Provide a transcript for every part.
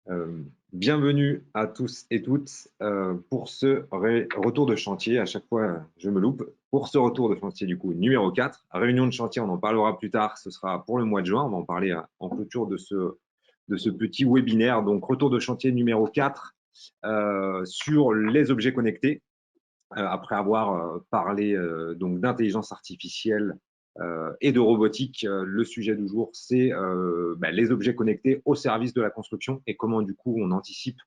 Euh, Bienvenue à tous et toutes pour ce retour de chantier. À chaque fois, je me loupe. Pour ce retour de chantier, du coup, numéro 4. Réunion de chantier, on en parlera plus tard. Ce sera pour le mois de juin. On va en parler en clôture de ce petit webinaire. Donc, retour de chantier numéro 4 sur les objets connectés. Après avoir parlé donc d'intelligence artificielle et de robotique, le sujet du jour, c'est les objets connectés au service de la construction et comment du coup on anticipe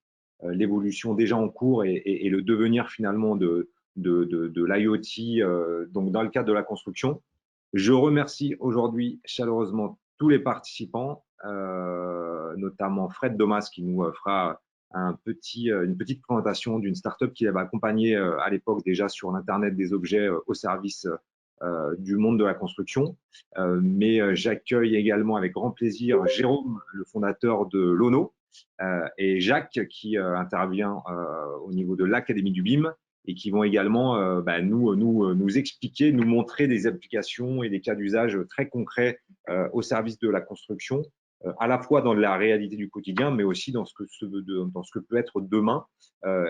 l'évolution déjà en cours et le devenir finalement de l'IoT donc dans le cadre de la construction. Je remercie aujourd'hui chaleureusement tous les participants, notamment Fred Domas qui nous fera une petite présentation d'une startup qui avait accompagné à l'époque déjà sur l'Internet des objets au service du monde de la construction. Mais j'accueille également avec grand plaisir Jérôme, le fondateur de Lono, et Jacques qui intervient au niveau de l'Académie du BIM et qui vont également nous expliquer, nous montrer des applications et des cas d'usage très concrets au service de la construction, à la fois dans la réalité du quotidien, mais aussi dans ce que peut être demain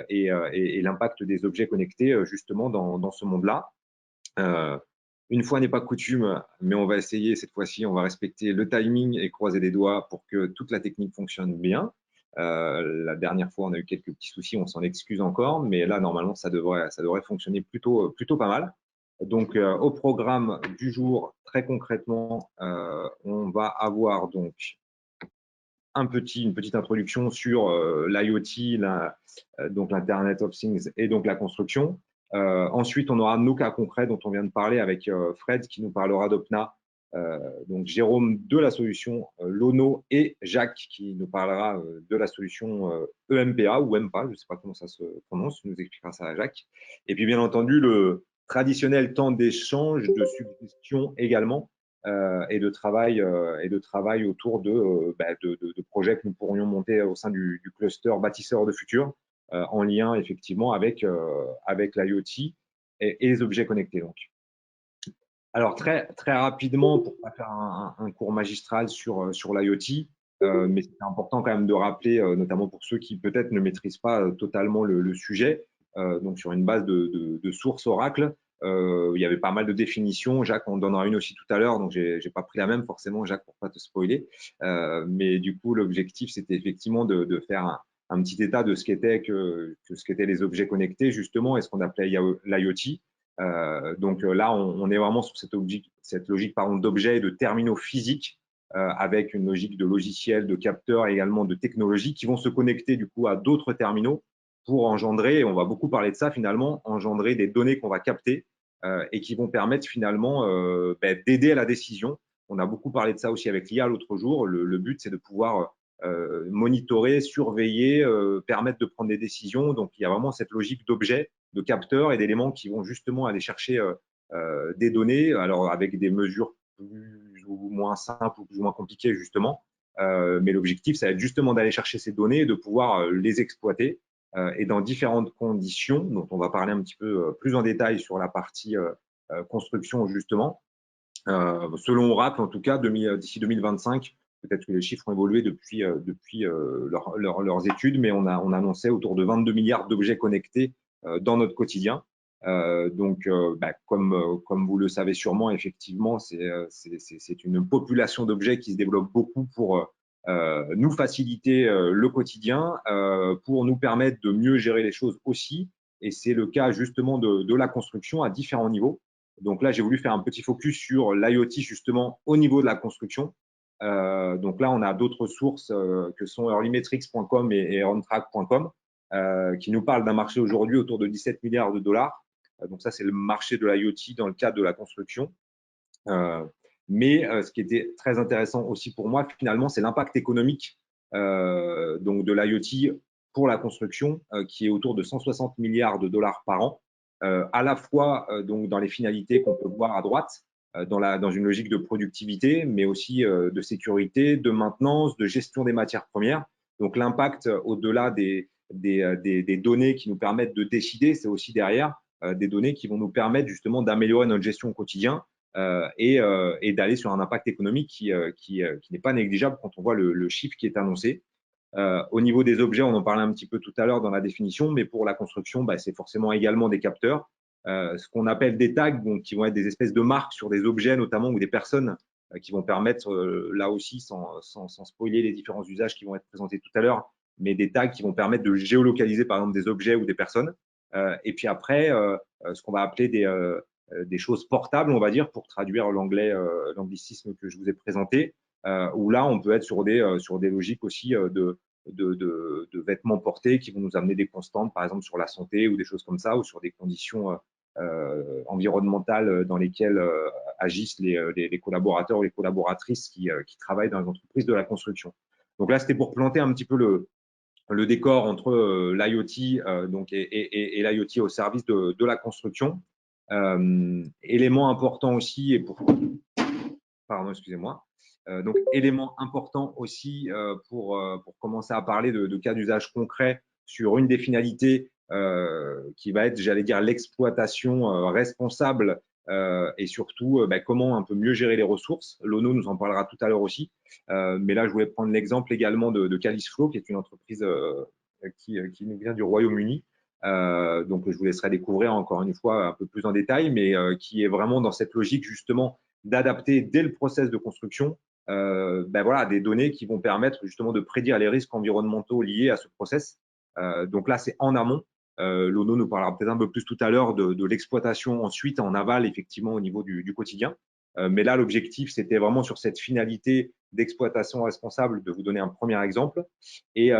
et l'impact des objets connectés justement dans ce monde-là. Euh, une fois n'est pas coutume, mais on va essayer cette fois-ci, on va respecter le timing et croiser les doigts pour que toute la technique fonctionne bien. La dernière fois, on a eu quelques petits soucis, on s'en excuse encore, mais là, normalement, ça devrait fonctionner plutôt pas mal. Donc, au programme du jour, très concrètement, on va avoir donc une petite introduction sur l'IoT, donc l'Internet of Things et donc la construction. Ensuite, on aura nos cas concrets dont on vient de parler avec Fred qui nous parlera d'Opna, donc Jérôme de la solution Lono et Jacques qui nous parlera de la solution EMPA ou EMPA, je ne sais pas comment ça se prononce, il nous expliquera ça à Jacques. Et puis bien entendu, le traditionnel temps d'échange, de suggestions également, et de travail autour de projets que nous pourrions monter au sein du cluster bâtisseurs de futur, en lien effectivement avec l'IoT et les objets connectés. Donc. Alors très rapidement, pour pas faire un cours magistral sur l'IoT, mais c'est important quand même de rappeler, notamment pour ceux qui peut-être ne maîtrisent pas totalement le sujet, donc sur une base de sources Oracle, il y avait pas mal de définitions. Jacques en donnera une aussi tout à l'heure, donc j'ai pas pris la même forcément, Jacques, pour pas te spoiler. Mais du coup, l'objectif, c'était effectivement de faire un petit état de ce qu'étaient les objets connectés, justement, et ce qu'on appelait l'IoT. Donc là, on est vraiment sur cette logique d'objets et de terminaux physiques avec une logique de logiciels, de capteurs et également de technologies qui vont se connecter du coup à d'autres terminaux pour engendrer, et on va beaucoup parler de ça finalement, engendrer des données qu'on va capter et qui vont permettre finalement d'aider à la décision. On a beaucoup parlé de ça aussi avec l'IA l'autre jour. Le but, c'est de pouvoir monitorer, surveiller, permettre de prendre des décisions. Donc, il y a vraiment cette logique d'objets, de capteurs et d'éléments qui vont justement aller chercher des données, alors avec des mesures plus ou moins simples ou plus ou moins compliquées justement. Mais l'objectif, ça va être justement d'aller chercher ces données et de pouvoir les exploiter et dans différentes conditions, dont on va parler un petit peu plus en détail sur la partie construction justement. Selon Oracle, en tout cas, d'ici 2025, peut-être que les chiffres ont évolué depuis leurs études, mais on annonçait autour de 22 milliards d'objets connectés dans notre quotidien. Comme vous le savez sûrement, effectivement, c'est une population d'objets qui se développe beaucoup pour nous faciliter le quotidien, pour nous permettre de mieux gérer les choses aussi. Et c'est le cas justement de la construction à différents niveaux. Donc là, j'ai voulu faire un petit focus sur l'IoT justement au niveau de la construction. Donc là, on a d'autres sources que sont earlymetrics.com et ontrack.com qui nous parlent d'un marché aujourd'hui autour de 17 milliards de dollars. Donc ça, c'est le marché de l'IoT dans le cadre de la construction. Mais ce qui était très intéressant aussi pour moi, finalement, c'est l'impact économique donc de l'IoT pour la construction, qui est autour de 160 milliards de dollars par an, à la fois donc dans les finalités qu'on peut voir à droite, dans une logique de productivité, mais aussi de sécurité, de maintenance, de gestion des matières premières. Donc l'impact au-delà des données qui nous permettent de décider, c'est aussi derrière des données qui vont nous permettre justement d'améliorer notre gestion au quotidien et d'aller sur un impact économique qui n'est pas négligeable quand on voit le chiffre qui est annoncé. Au niveau des objets, on en parlait un petit peu tout à l'heure dans la définition, mais pour la construction, bah, c'est forcément également des capteurs. Ce qu'on appelle des tags, donc, qui vont être des espèces de marques sur des objets notamment ou des personnes qui vont permettre, là aussi, sans spoiler les différents usages qui vont être présentés tout à l'heure, mais des tags qui vont permettre de géolocaliser par exemple des objets ou des personnes. Et puis après, ce qu'on va appeler des choses portables, on va dire, pour traduire l'anglicisme que je vous ai présenté, où là, on peut être sur des logiques aussi de vêtements portés qui vont nous amener des constantes, par exemple sur la santé ou des choses comme ça, ou sur des conditions environnementales dans lesquelles agissent les collaborateurs ou les collaboratrices qui travaillent dans les entreprises de la construction. Donc là, c'était pour planter un petit peu le décor entre l'IoT et l'IoT au service de la construction. Élément important aussi, et pour pardon, excusez-moi. Donc, élément important aussi pour commencer à parler de cas d'usage concret sur une des finalités qui va être, j'allais dire, l'exploitation responsable et surtout comment un peu mieux gérer les ressources. Lono nous en parlera tout à l'heure aussi. Mais là, je voulais prendre l'exemple également de Calisflow, qui est une entreprise qui nous vient du Royaume-Uni. Donc, je vous laisserai découvrir encore une fois un peu plus en détail, mais qui est vraiment dans cette logique justement d'adapter dès le process de construction voilà, des données qui vont permettre justement de prédire les risques environnementaux liés à ce process. Donc là, c'est en amont. Lono nous parlera peut-être un peu plus tout à l'heure de l'exploitation ensuite en aval, effectivement, au niveau du quotidien. Mais là, l'objectif, c'était vraiment sur cette finalité d'exploitation responsable de vous donner un premier exemple et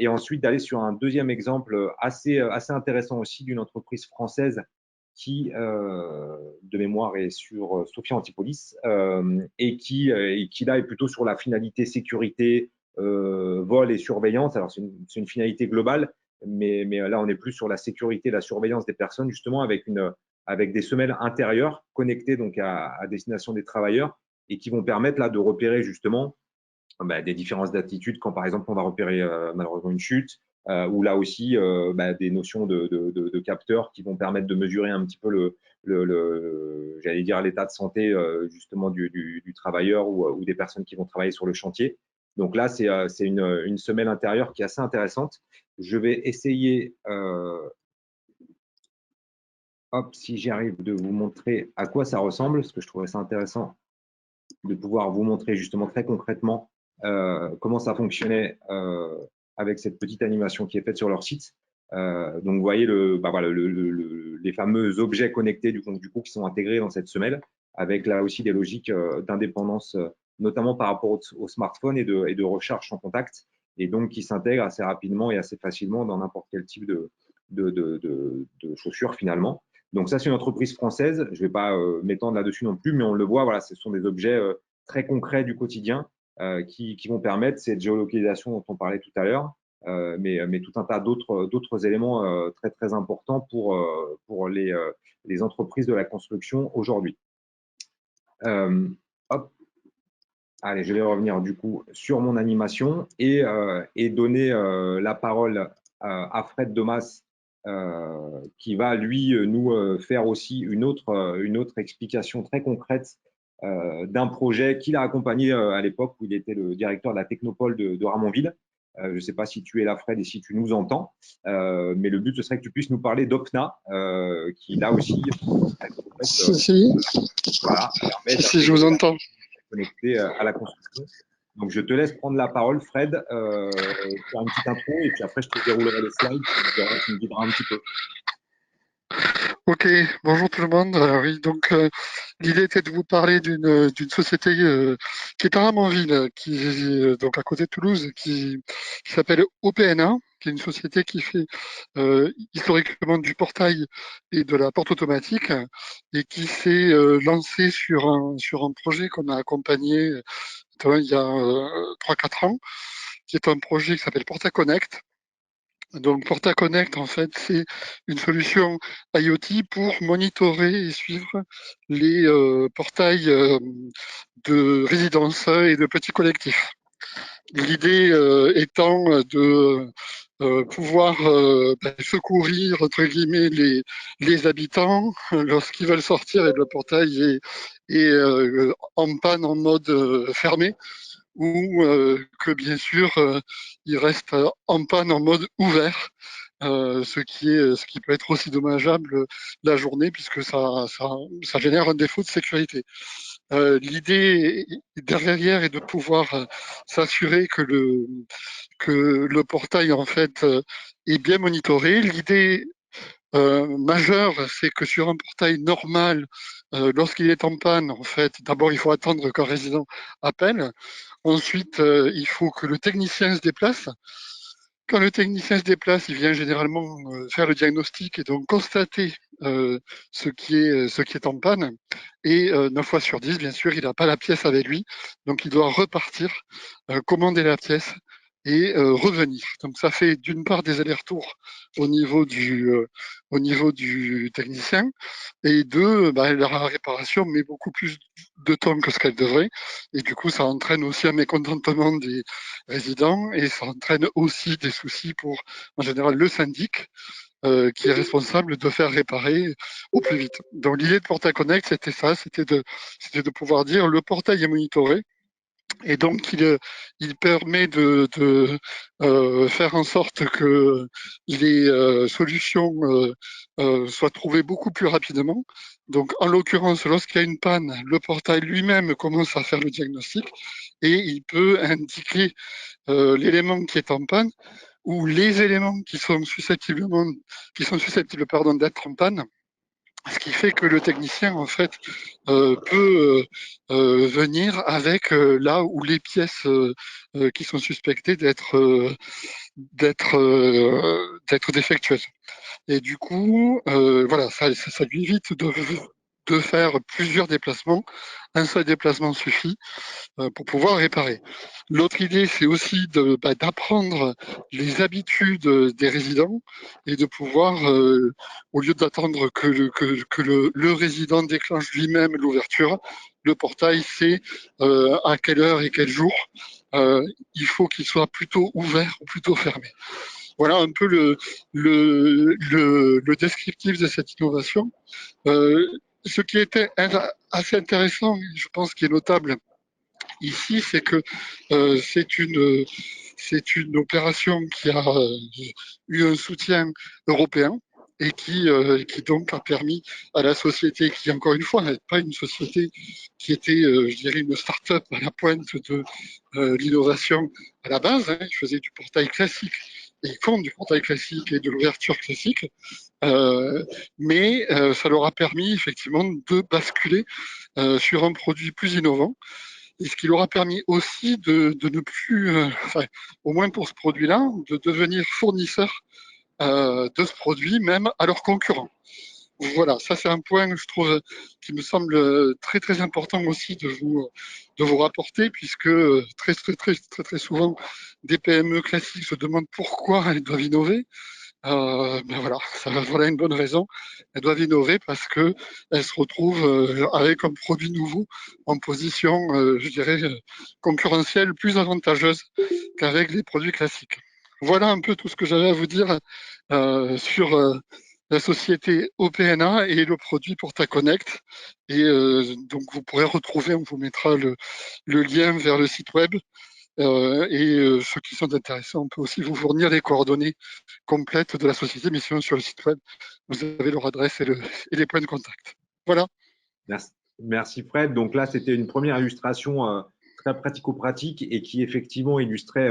ensuite d'aller sur un deuxième exemple assez intéressant aussi d'une entreprise française qui, de mémoire, est sur Sophia Antipolis et qui là est plutôt sur la finalité sécurité, vol et surveillance. Alors, c'est une finalité globale, mais là, on est plus sur la sécurité, la surveillance des personnes, justement, avec des semelles intérieures connectées donc à destination des travailleurs et qui vont permettre là de repérer justement des différences d'attitude quand, par exemple, on va repérer malheureusement une chute, ou là aussi des notions de capteurs qui vont permettre de mesurer un petit peu j'allais dire l'état de santé justement du travailleur ou des personnes qui vont travailler sur le chantier. Donc là, c'est une semelle intérieure qui est assez intéressante. Je vais essayer, si j'y arrive, de vous montrer à quoi ça ressemble, parce que je trouvais ça intéressant de pouvoir vous montrer justement très concrètement comment ça fonctionnait avec cette petite animation qui est faite sur leur site. Donc, vous voyez les fameux objets connectés du coup qui sont intégrés dans cette semelle, avec là aussi des logiques d'indépendance, notamment par rapport au smartphone et de recharge sans contact, et donc qui s'intègrent assez rapidement et assez facilement dans n'importe quel type de chaussures finalement. Donc ça, c'est une entreprise française. Je ne vais pas m'étendre là-dessus non plus, mais on le voit, voilà, ce sont des objets très concrets du quotidien qui vont permettre cette géolocalisation dont on parlait tout à l'heure, mais tout un tas d'autres éléments très, très importants pour les entreprises de la construction aujourd'hui. Hop. Allez, je vais revenir du coup sur mon animation et donner la parole à Fred Domas, qui va lui nous faire aussi une autre explication très concrète d'un projet qu'il a accompagné à l'époque où il était le directeur de la Technopole de Ramonville. Je ne sais pas si tu es là, Fred, et si tu nous entends, mais le but, ce serait que tu puisses nous parler d'Opna, qui là aussi, voilà, si je vous entends. Connecté à la construction. Donc, je te laisse prendre la parole, Fred, faire une petite intro, et puis après, je te déroulerai les slides, tu me guideras un petit peu. Ok, bonjour tout le monde. Oui, donc l'idée était de vous parler d'une société qui est à Ramonville, qui est donc à côté de Toulouse, qui s'appelle OPNA, qui est une société qui fait historiquement du portail et de la porte automatique, et qui s'est lancée sur un projet qu'on a accompagné il y a 3-4 ans, qui est un projet qui s'appelle Porta Connect. Donc, Porta Connect, en fait, c'est une solution IoT pour monitorer et suivre les portails de résidences et de petits collectifs. L'idée étant de pouvoir secourir, entre guillemets, les habitants lorsqu'ils veulent sortir et le portail est en panne en mode fermé, ou que bien sûr il reste en panne en mode ouvert, ce qui peut être aussi dommageable la journée puisque ça génère un défaut de sécurité. L'idée derrière est de pouvoir s'assurer que le portail en fait est bien monitoré. L'idée majeure, c'est que sur un portail normal, lorsqu'il est en panne, en fait, d'abord il faut attendre qu'un résident appelle. Ensuite, il faut que le technicien se déplace. Quand le technicien se déplace, il vient généralement faire le diagnostic et donc constater ce qui est en panne. Et 9 fois sur 10, bien sûr, il n'a pas la pièce avec lui. Donc, il doit repartir, commander la pièce et revenir. Donc, ça fait d'une part des allers-retours au niveau du technicien et deux, bah, la réparation met beaucoup plus de temps que ce qu'elle devrait. Et du coup, ça entraîne aussi un mécontentement des résidents et ça entraîne aussi des soucis pour, en général, le syndic qui est responsable de faire réparer au plus vite. Donc l'idée de Portail Connect, c'était ça, c'était de pouvoir dire le portail est monitoré et donc il permet de faire en sorte que les solutions soient trouvées beaucoup plus rapidement. Donc en l'occurrence, lorsqu'il y a une panne, le portail lui-même commence à faire le diagnostic et il peut indiquer l'élément qui est en panne ou les éléments qui sont susceptibles pardon, d'être en panne, ce qui fait que le technicien en fait peut venir avec là où les pièces qui sont suspectées d'être défectueuses. Et du coup, voilà, ça lui évite de faire plusieurs déplacements. Un seul déplacement suffit pour pouvoir réparer. L'autre idée, c'est aussi d'apprendre les habitudes des résidents et de pouvoir, au lieu d'attendre que le résident déclenche lui-même l'ouverture, le portail sait à quelle heure et quel jour il faut qu'il soit plutôt ouvert ou plutôt fermé. Voilà un peu le descriptif de cette innovation. Euh, Ce qui était assez intéressant, je pense, qui est notable ici, c'est que euh, c'est une c'est une opération qui a eu un soutien européen et qui donc a permis à la société, qui encore une fois n'est pas une société qui était, je dirais, une start-up à la pointe de l'innovation à la base, hein, ils faisaient du portail classique et ils font du portail classique et de l'ouverture classique, mais ça leur a permis effectivement de basculer sur un produit plus innovant et ce qui leur a permis aussi de ne plus, enfin, au moins pour ce produit-là, de devenir fournisseur de ce produit, même à leurs concurrents. Voilà, ça c'est un point, je trouve, qui me semble très très important aussi de vous rapporter, puisque très souvent, des PME classiques se demandent pourquoi elles doivent innover. Ben voilà, voilà une bonne raison. Elles doivent innover parce que elles se retrouvent avec un produit nouveau en position, je dirais, concurrentielle plus avantageuse qu'avec les produits classiques. Voilà un peu tout ce que j'avais à vous dire sur la société OPNA et le produit PortaConnect. Et donc vous pourrez retrouver, on vous mettra le lien vers le site web. Ceux qui sont intéressés, on peut aussi vous fournir les coordonnées complète de la société, mais sinon sur le site web, vous avez leur adresse et les points de contact. Voilà. Merci, merci Fred. Donc là, c'était une première illustration très pratico-pratique et qui effectivement illustrait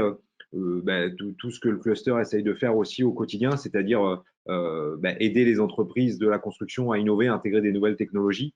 tout ce que le cluster essaye de faire aussi au quotidien, c'est-à-dire aider les entreprises de la construction à innover, à intégrer des nouvelles technologies.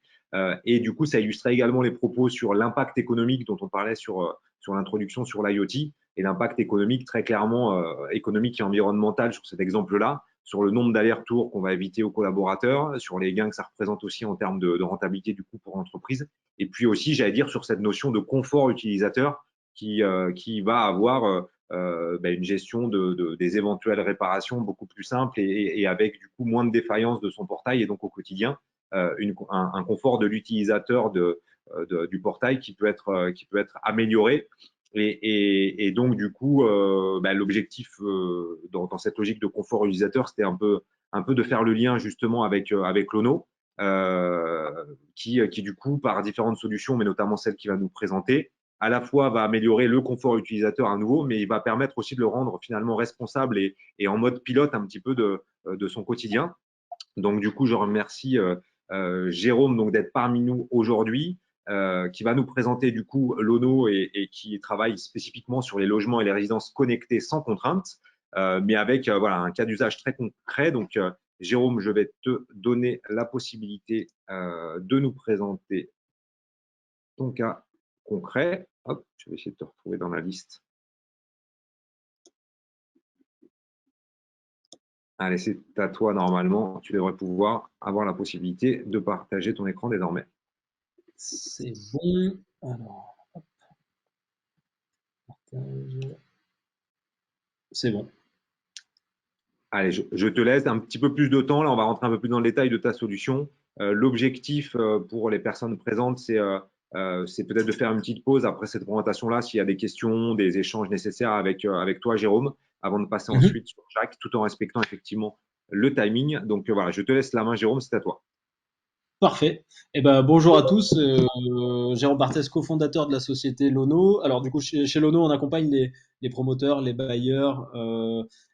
Et du coup, ça illustrait également les propos sur l'impact économique dont on parlait sur l'introduction sur l'IoT et l'impact économique très clairement économique et environnemental sur cet exemple-là, sur le nombre d'allers-retours qu'on va éviter aux collaborateurs, sur les gains que ça représente aussi en termes de rentabilité du coût pour l'entreprise, et puis aussi, j'allais dire, sur cette notion de confort utilisateur qui va avoir une gestion des éventuelles réparations beaucoup plus simple et avec du coup moins de défaillances de son portail et donc au quotidien un confort de l'utilisateur du portail qui peut être amélioré. Et donc, du coup, l'objectif dans cette logique de confort utilisateur, c'était un peu de faire le lien justement avec l'ONO, du coup, par différentes solutions, mais notamment celle qui va nous présenter, à la fois va améliorer le confort utilisateur à nouveau, mais il va permettre aussi de le rendre finalement responsable et en mode pilote un petit peu de son quotidien. Donc, du coup, je remercie Jérôme donc d'être parmi nous aujourd'hui, qui va nous présenter du coup l'ONO et qui travaille spécifiquement sur les logements et les résidences connectées sans contrainte, mais avec voilà, un cas d'usage très concret. Donc, Jérôme, je vais te donner la possibilité de nous présenter ton cas concret. Hop, je vais essayer de te retrouver dans la liste. Allez, c'est à toi normalement. Tu devrais pouvoir avoir la possibilité de partager ton écran désormais. C'est bon. Alors, hop, partage. C'est bon. Allez, je te laisse un petit peu plus de temps. Là, on va rentrer un peu plus dans le détail de ta solution. L'objectif pour les personnes présentes, c'est peut-être de faire une petite pause après cette présentation-là, s'il y a des questions, des échanges nécessaires avec toi, Jérôme, avant de passer Mhm. ensuite sur Jacques, tout en respectant effectivement le timing. Donc voilà, je te laisse la main, Jérôme, c'est à toi. Parfait. Eh ben, bonjour à tous. Jérôme Barthès, cofondateur de la société Lono. Alors, du coup, chez Lono, on accompagne les promoteurs, les bailleurs,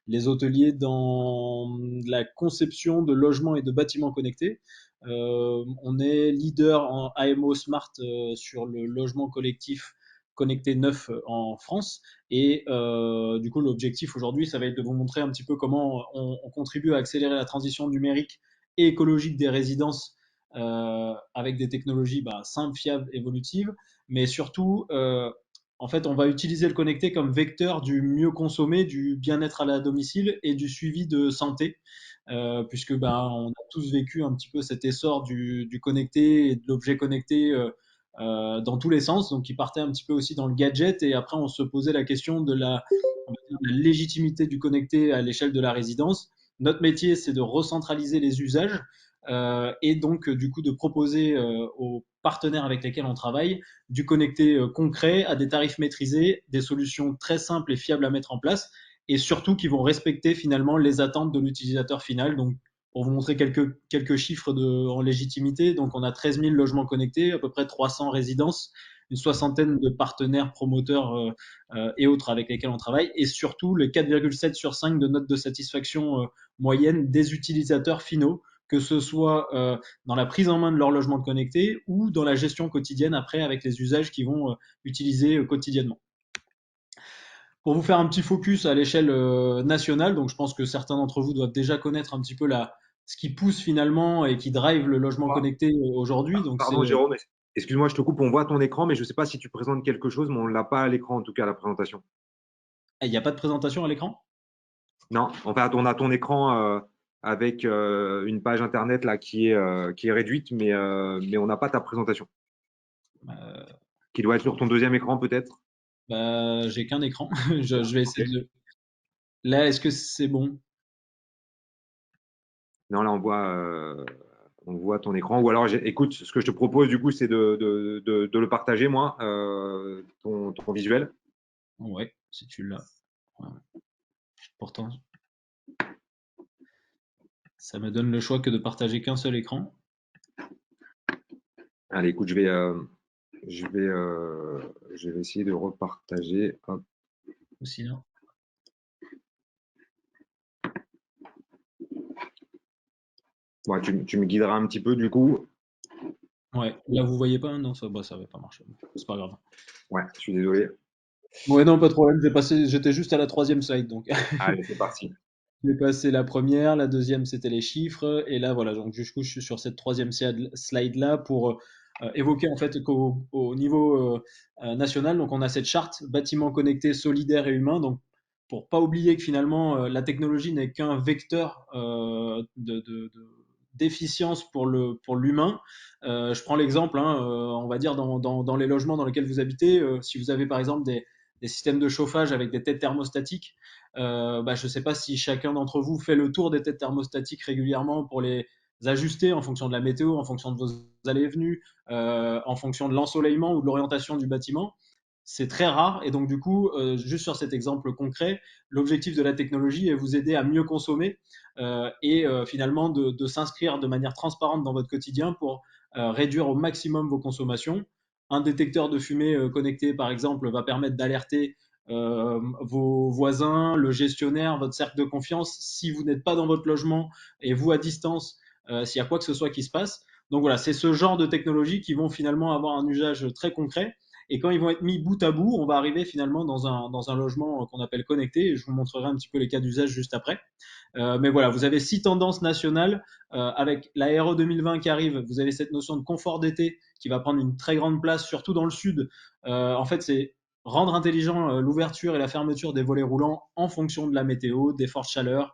les hôteliers dans la conception de logements et de bâtiments connectés. On est leader en AMO Smart sur le logement collectif connecté neuf en France. Et du coup, l'objectif aujourd'hui, ça va être de vous montrer un petit peu comment on contribue à accélérer la transition numérique et écologique des résidences avec des technologies simples, fiables, évolutives, mais surtout, en fait, on va utiliser le connecté comme vecteur du mieux consommé, du bien-être à la domicile et du suivi de santé, puisque on a tous vécu un petit peu cet essor du connecté et de l'objet connecté dans tous les sens, donc qui partait un petit peu aussi dans le gadget, et après on se posait la question de on va dire, de la légitimité du connecté à l'échelle de la résidence. Notre métier, c'est de recentraliser les usages et donc du coup de proposer aux partenaires avec lesquels on travaille du connecté concret à des tarifs maîtrisés, des solutions très simples et fiables à mettre en place et surtout qui vont respecter finalement les attentes de l'utilisateur final. Donc pour vous montrer quelques chiffres en légitimité, donc on a 13 000 logements connectés, à peu près 300 résidences, une soixantaine de partenaires, promoteurs et autres avec lesquels on travaille, et surtout les 4,7 sur 5 de notes de satisfaction moyenne des utilisateurs finaux, que ce soit dans la prise en main de leur logement connecté ou dans la gestion quotidienne après avec les usages qu'ils vont utiliser quotidiennement. Pour vous faire un petit focus à l'échelle nationale, donc je pense que certains d'entre vous doivent déjà connaître un petit peu ce qui pousse finalement et qui drive le logement connecté aujourd'hui. Donc c'est Pardon, Jérôme, excuse-moi, je te coupe, on voit ton écran, mais je ne sais pas si tu présentes quelque chose, mais on ne l'a pas à l'écran, en tout cas, la présentation. il n'y a pas de présentation à l'écran. Non, en fait, on a ton écran avec une page internet là qui est réduite, mais on n'a pas ta présentation, Euh, qui doit être sur ton deuxième écran peut-être. j'ai qu'un écran. Je vais Ok. essayer de. Là, est-ce que c'est bon? Non, là, on voit ton écran. Ou alors, écoute, ce que je te propose, du coup, c'est de le partager, moi, ton visuel. Ouais, si tu l'as. Ouais. Pourtant, ça me donne le choix que de partager qu'un seul écran. Allez, écoute, je vais, euh, je vais essayer de repartager. Hop. Ou sinon. Ouais, tu me guideras un petit peu, du coup. Ouais, là vous voyez pas? Non, ça va pas marcher. C'est pas grave. Ouais, je suis désolé. Ouais, non, pas de problème. J'étais juste à la troisième slide, donc Allez, c'est parti. j'ai passé la première, la deuxième c'était les chiffres, et là voilà. Donc du coup, je suis sur cette troisième slide là pour évoquer en fait qu'au niveau national, donc on a cette charte bâtiment connecté, solidaire et humain. Donc pour pas oublier que finalement la technologie n'est qu'un vecteur d'efficience pour l'humain. Je prends l'exemple, hein, on va dire dans les logements dans lesquels vous habitez, si vous avez par exemple des systèmes de chauffage avec des têtes thermostatiques, je ne sais pas si chacun d'entre vous fait le tour des têtes thermostatiques régulièrement pour les ajuster en fonction de la météo, en fonction de vos allées et venues, en fonction de l'ensoleillement ou de l'orientation du bâtiment. C'est très rare, et donc du coup, juste sur cet exemple concret, l'objectif de la technologie est vous aider à mieux consommer et finalement de s'inscrire de manière transparente dans votre quotidien pour réduire au maximum vos consommations, un détecteur de fumée connecté, par exemple, va permettre d'alerter vos voisins, le gestionnaire, votre cercle de confiance, si vous n'êtes pas dans votre logement et vous à distance, s'il y a quoi que ce soit qui se passe. Donc voilà, c'est ce genre de technologies qui vont finalement avoir un usage très concret. Et quand ils vont être mis bout à bout, on va arriver finalement dans un logement qu'on appelle connecté. Et je vous montrerai un petit peu les cas d'usage juste après. Mais voilà, vous avez 6 tendances nationales. Avec la RE 2020 qui arrive, vous avez cette notion de confort d'été qui va prendre une très grande place, surtout dans le sud. En fait, c'est rendre intelligent l'ouverture et la fermeture des volets roulants en fonction de la météo, des fortes chaleurs,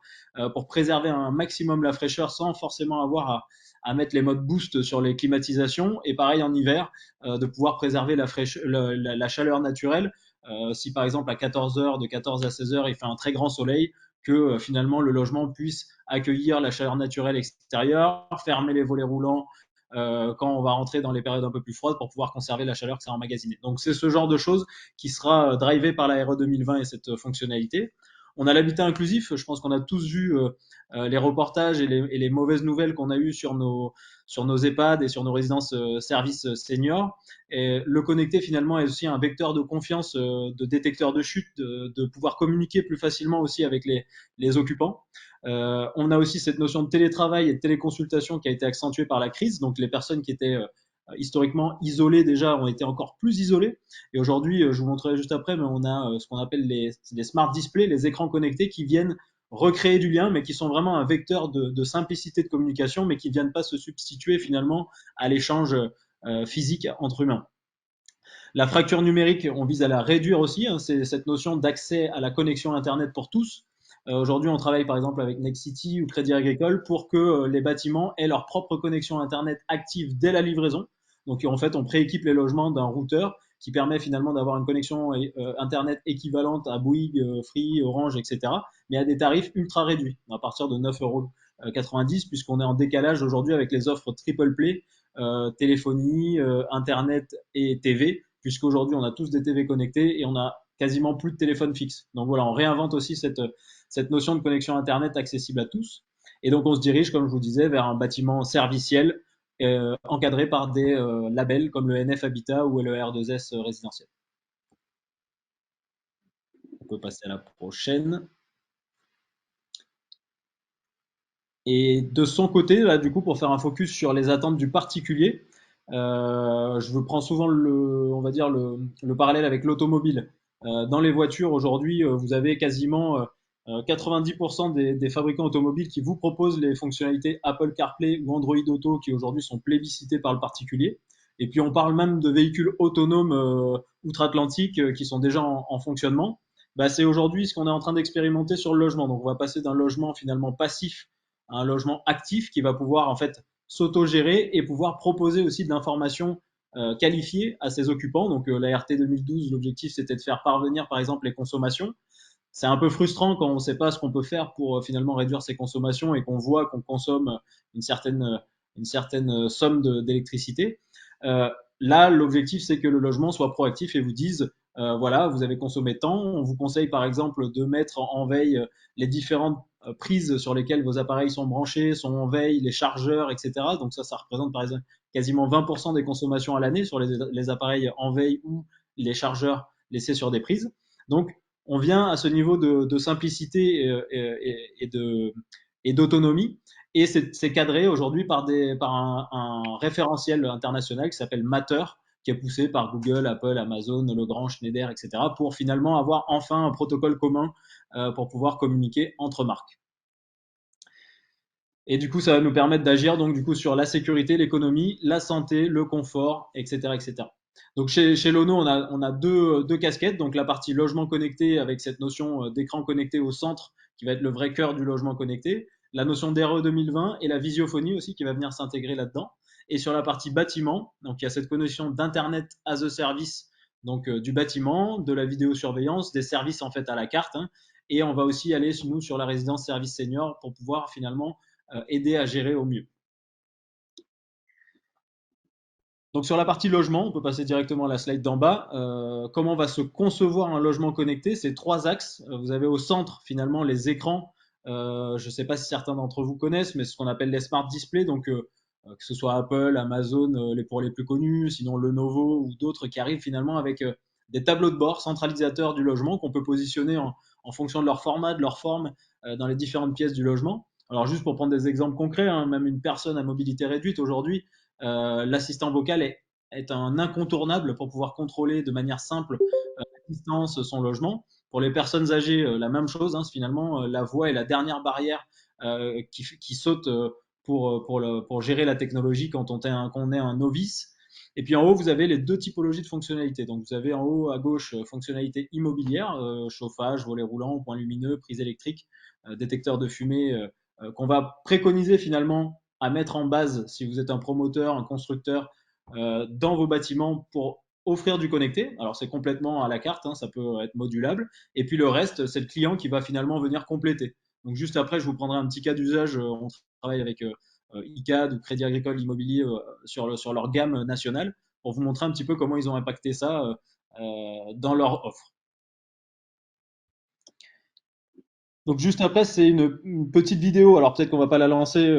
pour préserver un maximum la fraîcheur sans forcément avoir à mettre les modes boost sur les climatisations. Et pareil en hiver, de pouvoir préserver la chaleur naturelle. Si par exemple à 14 heures, de 14 à 16 heures, il fait un très grand soleil, que finalement le logement puisse accueillir la chaleur naturelle extérieure, fermer les volets roulants quand on va rentrer dans les périodes un peu plus froides pour pouvoir conserver la chaleur que ça a emmagasiné. Donc c'est ce genre de choses qui sera drivé par la RE 2020 et cette fonctionnalité. On a l'habitat inclusif, je pense qu'on a tous vu les reportages et les mauvaises nouvelles qu'on a eues sur nos EHPAD et sur nos résidences services seniors. Et le connecté finalement est aussi un vecteur de confiance, de détecteur de chute, de pouvoir communiquer plus facilement aussi avec les occupants. On a aussi cette notion de télétravail et de téléconsultation qui a été accentuée par la crise. Donc les personnes qui étaient historiquement isolées déjà ont été encore plus isolées. Et aujourd'hui, je vous montrerai juste après, mais on a ce qu'on appelle les smart displays, les écrans connectés qui viennent recréer du lien, mais qui sont vraiment un vecteur de simplicité de communication, mais qui ne viennent pas se substituer finalement à l'échange physique entre humains. La fracture numérique, on vise à la réduire aussi, hein, c'est cette notion d'accès à la connexion Internet pour tous. Aujourd'hui, on travaille par exemple avec Nexity ou Crédit Agricole pour que les bâtiments aient leur propre connexion Internet active dès la livraison. Donc en fait, on prééquipe les logements d'un routeur qui permet finalement d'avoir une connexion Internet équivalente à Bouygues, Free, Orange, etc., mais à des tarifs ultra réduits, à partir de 9,90 €, puisqu'on est en décalage aujourd'hui avec les offres triple play, téléphonie, Internet et TV, puisqu'aujourd'hui on a tous des TV connectés et on a quasiment plus de téléphone fixe. Donc voilà, on réinvente aussi cette notion de connexion Internet accessible à tous. Et donc on se dirige, comme je vous disais, vers un bâtiment serviciel encadré par des labels comme le NF Habitat ou le R2S résidentiel. On peut passer à la prochaine. Et de son côté, là, du coup, pour faire un focus sur les attentes du particulier, je prends souvent on va dire le parallèle avec l'automobile. Dans les voitures, aujourd'hui, vous avez quasiment 90% des fabricants automobiles qui vous proposent les fonctionnalités Apple CarPlay ou Android Auto qui aujourd'hui sont plébiscitées par le particulier. Et puis on parle même de véhicules autonomes outre-Atlantique qui sont déjà en fonctionnement. Bah, c'est aujourd'hui ce qu'on est en train d'expérimenter sur le logement. Donc on va passer d'un logement finalement passif à un logement actif qui va pouvoir en fait s'autogérer et pouvoir proposer aussi de l'information qualifiée à ses occupants. Donc la RT 2012, l'objectif c'était de faire parvenir par exemple les consommations. C'est un peu frustrant quand on ne sait pas ce qu'on peut faire pour finalement réduire ses consommations et qu'on voit qu'on consomme une certaine somme d'électricité. Là, l'objectif, c'est que le logement soit proactif et vous dise, voilà, vous avez consommé tant. On vous conseille par exemple de mettre en veille les différentes prises sur lesquelles vos appareils sont branchés, sont en veille, les chargeurs, etc. Donc ça représente par exemple quasiment 20% des consommations à l'année sur les appareils en veille ou les chargeurs laissés sur des prises. Donc on vient à ce niveau de simplicité et d'autonomie. Et c'est cadré aujourd'hui par un référentiel international qui s'appelle Matter, qui est poussé par Google, Apple, Amazon, Legrand, Schneider, etc., pour finalement avoir enfin un protocole commun pour pouvoir communiquer entre marques. Et du coup, ça va nous permettre d'agir donc du coup sur la sécurité, l'économie, la santé, le confort, etc., etc. Donc chez Lono, on a deux casquettes. Donc la partie logement connecté avec cette notion d'écran connecté au centre qui va être le vrai cœur du logement connecté. La notion d'RE 2020 et la visiophonie aussi qui va venir s'intégrer là-dedans. Et sur la partie bâtiment, donc il y a cette connotation d'Internet as a service, donc du bâtiment, de la vidéosurveillance, des services en fait à la carte. Hein, et on va aussi aller nous sur la résidence service senior pour pouvoir finalement aider à gérer au mieux. Donc sur la partie logement, on peut passer directement à la slide d'en bas. Comment va se concevoir un logement connecté? C'est 3 axes. Vous avez au centre finalement les écrans. Je ne sais pas si certains d'entre vous connaissent, mais ce qu'on appelle les smart displays. Donc que ce soit Apple, Amazon, pour les plus connus, sinon Lenovo ou d'autres qui arrivent finalement avec des tableaux de bord centralisateurs du logement qu'on peut positionner en fonction de leur format, de leur forme, dans les différentes pièces du logement. Alors juste pour prendre des exemples concrets, hein, même une personne à mobilité réduite aujourd'hui, l'assistant vocal est un incontournable pour pouvoir contrôler de manière simple à distance son logement. Pour les personnes âgées, la même chose. Hein, finalement, la voix est la dernière barrière qui saute pour gérer la technologie quand on est un novice. Et puis en haut, vous avez les deux typologies de fonctionnalités. Donc vous avez en haut à gauche fonctionnalité immobilière, chauffage, volet roulant, point lumineux, prise électrique, détecteur de fumée, qu'on va préconiser finalement à mettre en base si vous êtes un promoteur, un constructeur, dans vos bâtiments pour offrir du connecté. Alors c'est complètement à la carte, hein, ça peut être modulable. Et puis le reste, c'est le client qui va finalement venir compléter. Donc juste après, je vous prendrai un petit cas d'usage. On travaille avec ICAD ou Crédit Agricole Immobilier sur leur gamme nationale pour vous montrer un petit peu comment ils ont impacté ça dans leur offre. Donc juste après, c'est une petite vidéo. Alors peut-être qu'on va pas la lancer,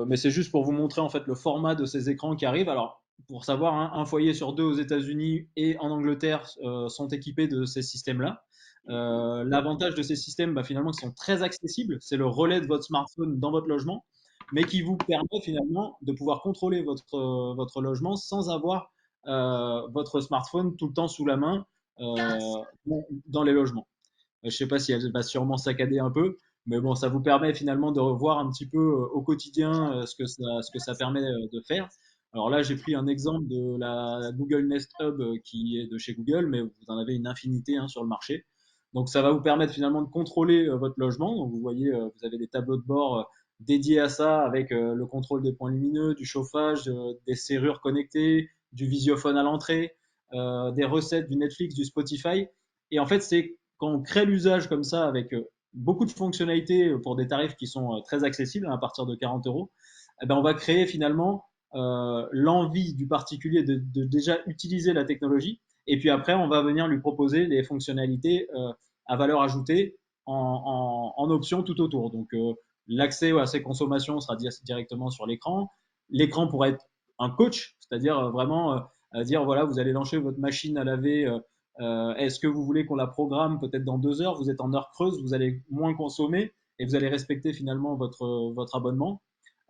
mais c'est juste pour vous montrer en fait le format de ces écrans qui arrivent. Alors pour savoir, hein, un foyer sur deux aux États-Unis et en Angleterre sont équipés de ces systèmes-là. L'avantage de ces systèmes, bah, finalement, qui sont très accessibles, c'est le relais de votre smartphone dans votre logement, mais qui vous permet finalement de pouvoir contrôler votre logement sans avoir votre smartphone tout le temps sous la main dans les logements. Je ne sais pas si elle va sûrement saccader un peu, mais bon, ça vous permet finalement de revoir un petit peu au quotidien ce que ça permet de faire. Alors là, j'ai pris un exemple de la Google Nest Hub qui est de chez Google, mais vous en avez une infinité, hein, sur le marché. Donc ça va vous permettre finalement de contrôler votre logement. Donc vous voyez, vous avez des tableaux de bord dédiés à ça avec le contrôle des points lumineux, du chauffage, des serrures connectées, du visiophone à l'entrée, des recettes, du Netflix, du Spotify. Et en fait, c'est quand on crée l'usage comme ça avec beaucoup de fonctionnalités pour des tarifs qui sont très accessibles, hein, à partir de 40 euros, eh ben, on va créer finalement l'envie du particulier de déjà utiliser la technologie. Et puis après, on va venir lui proposer des fonctionnalités à valeur ajoutée en option tout autour. Donc l'accès à ces consommations sera directement sur l'écran. L'écran pourra être un coach, c'est-à-dire vraiment dire voilà, vous allez lancer votre machine à laver. Est-ce que vous voulez qu'on la programme peut-être dans 2 heures? Vous êtes en heure creuse, vous allez moins consommer et vous allez respecter finalement votre abonnement.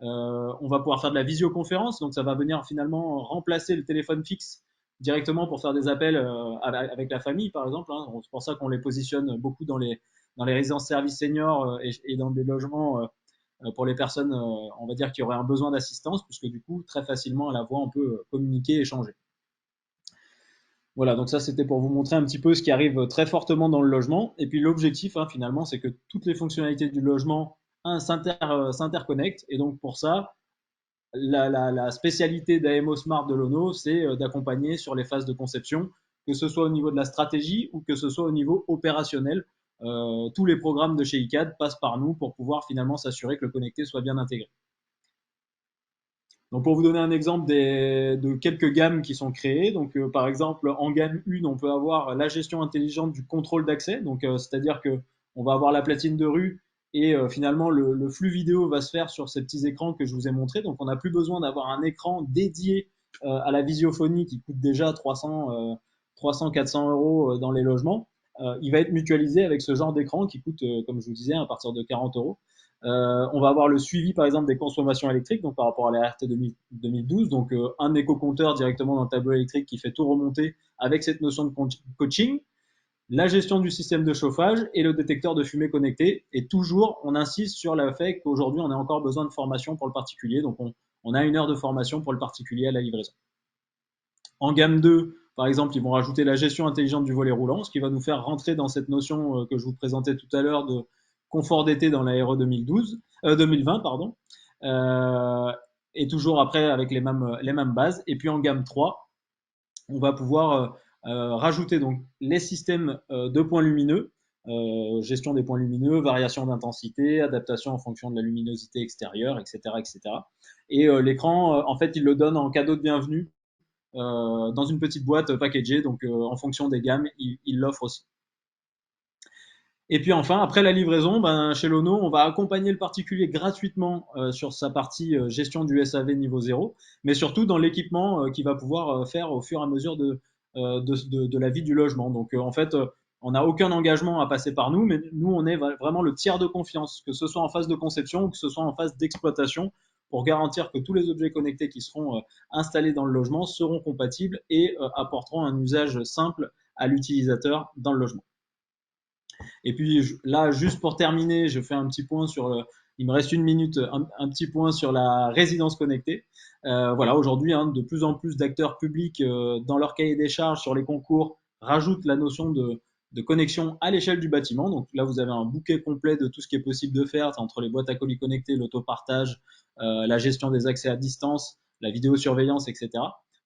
On va pouvoir faire de la visioconférence, donc ça va venir finalement remplacer le téléphone fixe directement pour faire des appels avec la famille, par exemple. Hein. C'est pour ça qu'on les positionne beaucoup dans les résidences services seniors et dans des logements pour les personnes, on va dire, qui auraient un besoin d'assistance, puisque du coup, très facilement, à la voix, on peut communiquer et échanger. Voilà, donc ça c'était pour vous montrer un petit peu ce qui arrive très fortement dans le logement. Et puis l'objectif, hein, finalement, c'est que toutes les fonctionnalités du logement s'interconnectent. Et donc pour ça, la spécialité d'AMO Smart de l'ONO, c'est d'accompagner sur les phases de conception, que ce soit au niveau de la stratégie ou que ce soit au niveau opérationnel. Tous les programmes de chez ICAD passent par nous pour pouvoir finalement s'assurer que le connecté soit bien intégré. Donc pour vous donner un exemple de quelques gammes qui sont créées, donc par exemple en gamme 1, on peut avoir la gestion intelligente du contrôle d'accès, donc c'est-à-dire que on va avoir la platine de rue et finalement le flux vidéo va se faire sur ces petits écrans que je vous ai montrés. Donc on n'a plus besoin d'avoir un écran dédié à la visiophonie qui coûte déjà 300-400 euros dans les logements. Il va être mutualisé avec ce genre d'écran qui coûte, comme je vous disais, à partir de 40 euros. On va avoir le suivi, par exemple, des consommations électriques, donc par rapport à la RT 2012, donc un éco-compteur directement dans le tableau électrique qui fait tout remonter avec cette notion de coaching, la gestion du système de chauffage et le détecteur de fumée connecté. Et toujours, on insiste sur le fait qu'aujourd'hui, on a encore besoin de formation pour le particulier, donc on a 1 heure de formation pour le particulier à la livraison. En gamme 2, par exemple, ils vont rajouter la gestion intelligente du volet roulant, ce qui va nous faire rentrer dans cette notion que je vous présentais tout à l'heure de confort d'été dans la RE 2020, pardon. Et toujours après avec les mêmes bases. Et puis en gamme 3, on va pouvoir rajouter donc les systèmes de points lumineux, gestion des points lumineux, variation d'intensité, adaptation en fonction de la luminosité extérieure, etc., etc. Et l'écran, en fait, il le donne en cadeau de bienvenue dans une petite boîte packagée, donc en fonction des gammes, il l'offre aussi. Et puis enfin, après la livraison, ben, chez Lono, on va accompagner le particulier gratuitement sur sa partie gestion du SAV niveau 0, mais surtout dans l'équipement qu'il va pouvoir faire au fur et à mesure de la vie du logement. Donc en fait, on n'a aucun engagement à passer par nous, mais nous, on est vraiment le tiers de confiance, que ce soit en phase de conception ou que ce soit en phase d'exploitation, pour garantir que tous les objets connectés qui seront installés dans le logement seront compatibles et apporteront un usage simple à l'utilisateur dans le logement. Et puis là, juste pour terminer, je fais un petit point il me reste une minute, un petit point sur la résidence connectée. Voilà, aujourd'hui, hein, de plus en plus d'acteurs publics dans leur cahier des charges sur les concours rajoutent la notion de connexion à l'échelle du bâtiment. Donc là, vous avez un bouquet complet de tout ce qui est possible de faire entre les boîtes à colis connectées, l'autopartage, la gestion des accès à distance, la vidéosurveillance, etc.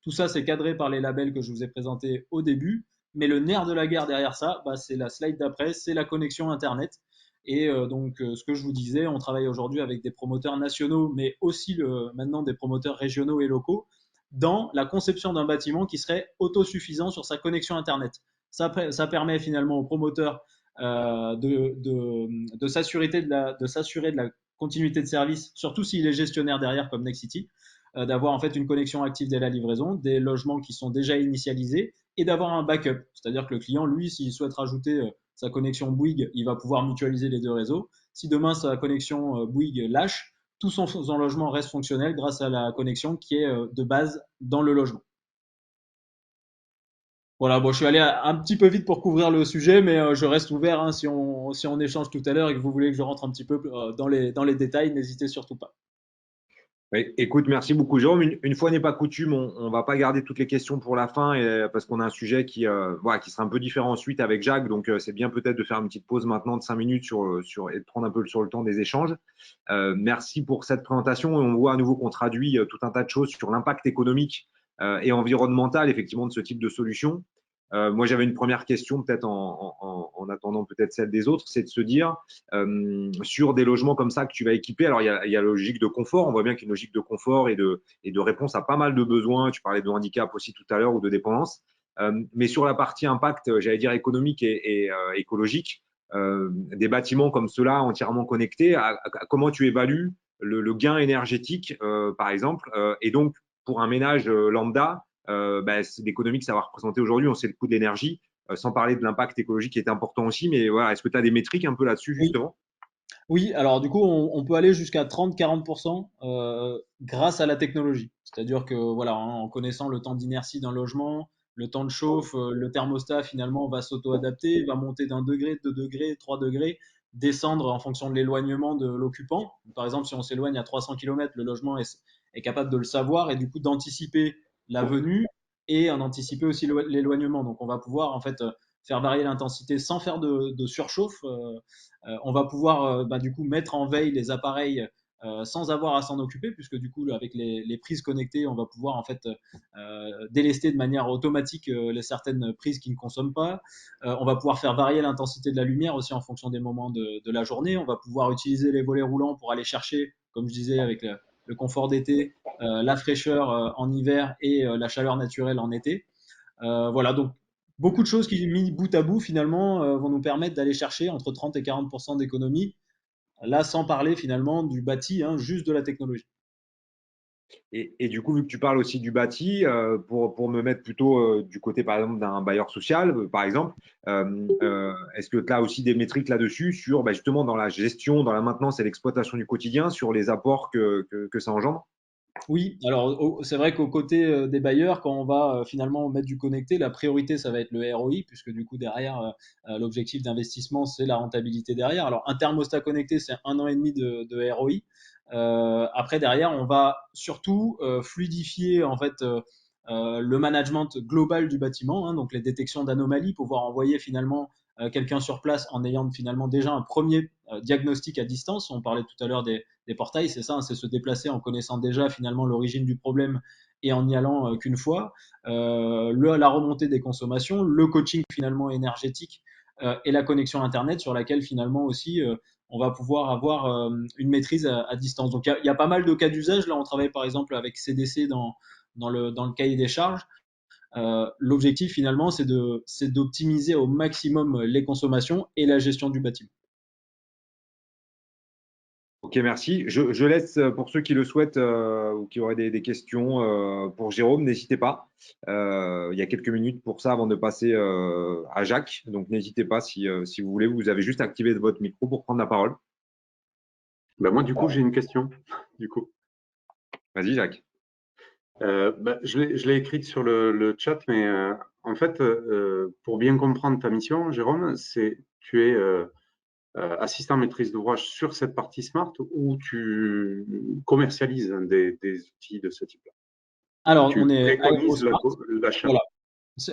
Tout ça, c'est cadré par les labels que je vous ai présentés au début. Mais le nerf de la guerre derrière ça, bah, c'est la slide d'après, c'est la connexion Internet. Et donc, ce que je vous disais, on travaille aujourd'hui avec des promoteurs nationaux, mais aussi maintenant des promoteurs régionaux et locaux, dans la conception d'un bâtiment qui serait autosuffisant sur sa connexion Internet. Ça permet finalement aux promoteurs de s'assurer de la continuité de service, surtout s'il est gestionnaire derrière comme Nexity, d'avoir en fait une connexion active dès la livraison, des logements qui sont déjà initialisés et d'avoir un backup. C'est-à-dire que le client, lui, s'il souhaite rajouter sa connexion Bouygues, il va pouvoir mutualiser les deux réseaux. Si demain sa connexion Bouygues lâche, tout son logement reste fonctionnel grâce à la connexion qui est de base dans le logement. Voilà, bon, je suis allé un petit peu vite pour couvrir le sujet, mais je reste ouvert hein, si on échange tout à l'heure et que vous voulez que je rentre un petit peu dans les détails, n'hésitez surtout pas. Oui, écoute, merci beaucoup, Jérôme. Une fois n'est pas coutume, on va pas garder toutes les questions pour la fin parce qu'on a un sujet voilà, qui sera un peu différent ensuite avec Jacques. Donc, c'est bien peut-être de faire une petite pause maintenant de 5 minutes et de prendre un peu sur le temps des échanges. Merci pour cette présentation. Et on voit à nouveau qu'on traduit tout un tas de choses sur l'impact économique et environnemental, effectivement, de ce type de solution. Moi, j'avais une première question, peut-être en attendant peut-être celle des autres, c'est de se dire sur des logements comme ça que tu vas équiper. Alors, il y a la logique de confort. On voit bien qu'il y a une logique de confort et de réponse à pas mal de besoins. Tu parlais de handicap aussi tout à l'heure ou de dépendance. Mais sur la partie impact, j'allais dire économique et écologique, des bâtiments comme ceux-là entièrement connectés, comment tu évalues le gain énergétique, par exemple, et donc pour un ménage lambda, l'économie que ça va représenter aujourd'hui, on sait le coût de l'énergie, sans parler de l'impact écologique qui est important aussi, mais voilà, est-ce que tu as des métriques un peu là-dessus Oui. justement? Oui, alors du coup, on peut aller jusqu'à 30-40% grâce à la technologie. C'est-à-dire que voilà, hein, en connaissant le temps d'inertie d'un logement, le temps de chauffe, le thermostat finalement va s'auto-adapter, va monter d'un degré, 2 degrés, 3 degrés, descendre en fonction de l'éloignement de l'occupant. Par exemple, si on s'éloigne à 300 km, le logement est capable de le savoir et du coup d'anticiper la venue et en anticiper aussi l'éloignement. Donc on va pouvoir en fait faire varier l'intensité sans faire de surchauffe. On va pouvoir du coup mettre en veille les appareils sans avoir à s'en occuper, puisque du coup avec les prises connectées, on va pouvoir en fait délester de manière automatique les certaines prises qui ne consomment pas. On va pouvoir faire varier l'intensité de la lumière aussi en fonction des moments de la journée. On va pouvoir utiliser les volets roulants pour aller chercher, comme je disais, avec le confort d'été, la fraîcheur en hiver et la chaleur naturelle en été. Voilà, donc beaucoup de choses qui, mis bout à bout, finalement, vont nous permettre d'aller chercher entre 30 et 40% d'économie. Là, sans parler finalement du bâti, hein, juste de la technologie. Et du coup, vu que tu parles aussi du bâti, pour me mettre plutôt du côté, par exemple, d'un bailleur social, par exemple, est-ce que tu as aussi des métriques là-dessus sur justement dans la gestion, dans la maintenance et l'exploitation du quotidien, sur les apports que ça engendre? Oui, alors c'est vrai qu'aux côtés des bailleurs, quand on va finalement mettre du connecté, la priorité, ça va être le ROI, puisque du coup, derrière, l'objectif d'investissement, c'est la rentabilité derrière. Alors, un thermostat connecté, c'est 1 an et demi de ROI. Après, derrière, on va surtout fluidifier en fait le management global du bâtiment, hein, donc les détections d'anomalies, pouvoir envoyer finalement quelqu'un sur place en ayant finalement déjà un premier diagnostic à distance. On parlait tout à l'heure des portails, c'est ça, hein, c'est se déplacer en connaissant déjà finalement l'origine du problème et en n'y allant qu'une fois. La remontée des consommations, le coaching finalement énergétique et la connexion Internet sur laquelle finalement aussi on va pouvoir avoir une maîtrise à distance. Donc il y a pas mal de cas d'usage. Là, on travaille par exemple avec CDC dans le cahier des charges L'objectif finalement, c'est d'optimiser au maximum les consommations et la gestion du bâtiment. Ok, merci. Je laisse pour ceux qui le souhaitent ou qui auraient des questions pour Jérôme, n'hésitez pas. Il y a quelques minutes pour ça avant de passer à Jacques. Donc n'hésitez pas si vous voulez. Vous avez juste activé votre micro pour prendre la parole. Ben moi, du coup, j'ai une question. Du coup, Vas-y, Jacques. je l'ai écrite sur le chat, mais en fait, pour bien comprendre ta mission, Jérôme, tu es assistant maîtrise d'ouvrage sur cette partie smart ou tu commercialises des outils de ce type-là? Alors, Tu on est préconises AeroSmart. l'achat. Voilà.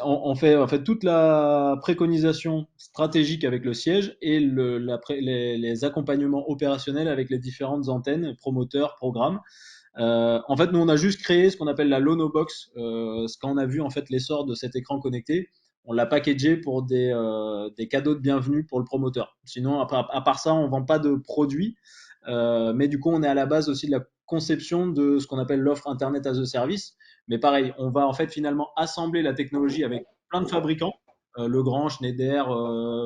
On fait en fait toute la préconisation stratégique avec le siège et les accompagnements opérationnels avec les différentes antennes, promoteurs, programmes. En fait, nous, on a juste créé ce qu'on appelle la Lono Box. Quand on a vu en fait l'essor de cet écran connecté, on l'a packagé pour des cadeaux de bienvenue pour le promoteur. Sinon, à part ça, on vend pas de produits. Mais du coup, on est à la base aussi de la conception de ce qu'on appelle l'offre Internet as a Service. Mais pareil, on va en fait finalement assembler la technologie avec plein de fabricants, Legrand, Schneider,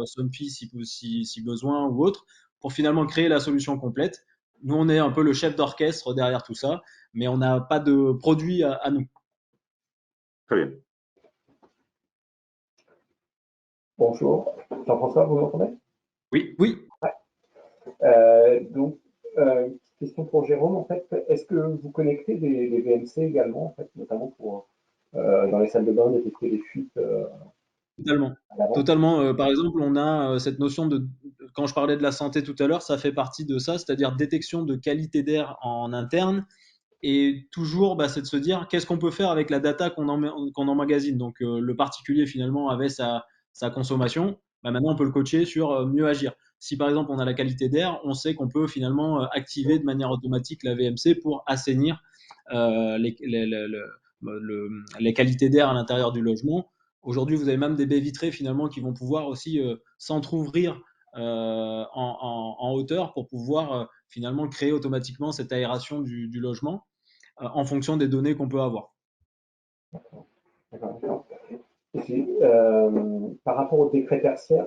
Somfy si besoin ou autre, pour finalement créer la solution complète. Nous, on est un peu le chef d'orchestre derrière tout ça, mais on n'a pas de produit à nous. Très bien. Bonjour, Jean-François, vous m'entendez? Oui. Oui. Donc, question pour Jérôme, en fait, est-ce que vous connectez des VMC également, en fait, notamment pour, dans les salles de bain, détecter les fuites Totalement. à l'avance? Totalement. Par exemple, on a cette notion quand je parlais de la santé tout à l'heure, ça fait partie de ça, c'est-à-dire détection de qualité d'air en interne. Et toujours, c'est de se dire qu'est-ce qu'on peut faire avec la data qu'on emmagasine. Donc, le particulier, finalement, avait sa consommation. Maintenant, on peut le coacher sur mieux agir. Si, par exemple, on a la qualité d'air, on sait qu'on peut finalement activer de manière automatique la VMC pour assainir les qualités d'air à l'intérieur du logement. Aujourd'hui, vous avez même des baies vitrées, finalement, qui vont pouvoir aussi s'entrouvrir en hauteur pour pouvoir finalement créer automatiquement cette aération du logement en fonction des données qu'on peut avoir. D'accord, d'accord. Par rapport au décret tertiaire,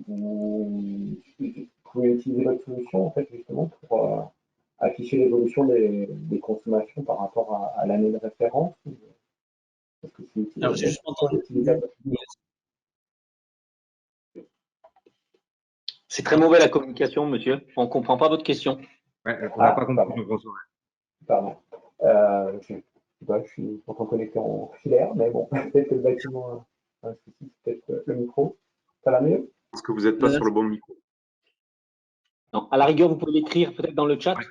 vous pouvez utiliser votre solution, en fait, justement, pour afficher l'évolution des consommations par rapport à l'année de référence? Est-ce que c'est Alors, j'ai juste entendu. utilisable? C'est très mauvais la communication, monsieur. On ne comprend pas votre question. Ouais, on n'a pas compris, pardon. Jean-François. Pardon. Je suis pourtant connecté en filaire, mais bon, peut-être que le bâtiment a un souci, c'est peut-être le micro. Ça va mieux? Est-ce que vous n'êtes pas sur le bon micro? Non, à la rigueur, vous pouvez l'écrire peut-être dans le chat. Ouais,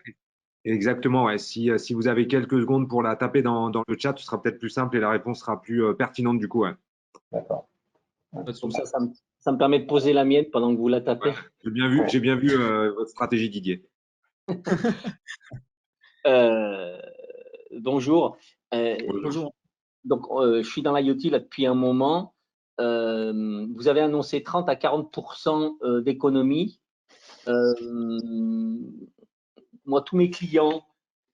exactement, ouais. Si vous avez quelques secondes pour la taper dans le chat, ce sera peut-être plus simple et la réponse sera plus pertinente du coup. Ouais. D'accord. Comme ça me permet de poser la mienne pendant que vous la tapez. Ouais, j'ai bien vu votre stratégie, Didier. Bonjour. Bonjour. Donc, je suis dans l'IoT là depuis un moment. Vous avez annoncé 30 à 40% d'économie. Moi, tous mes clients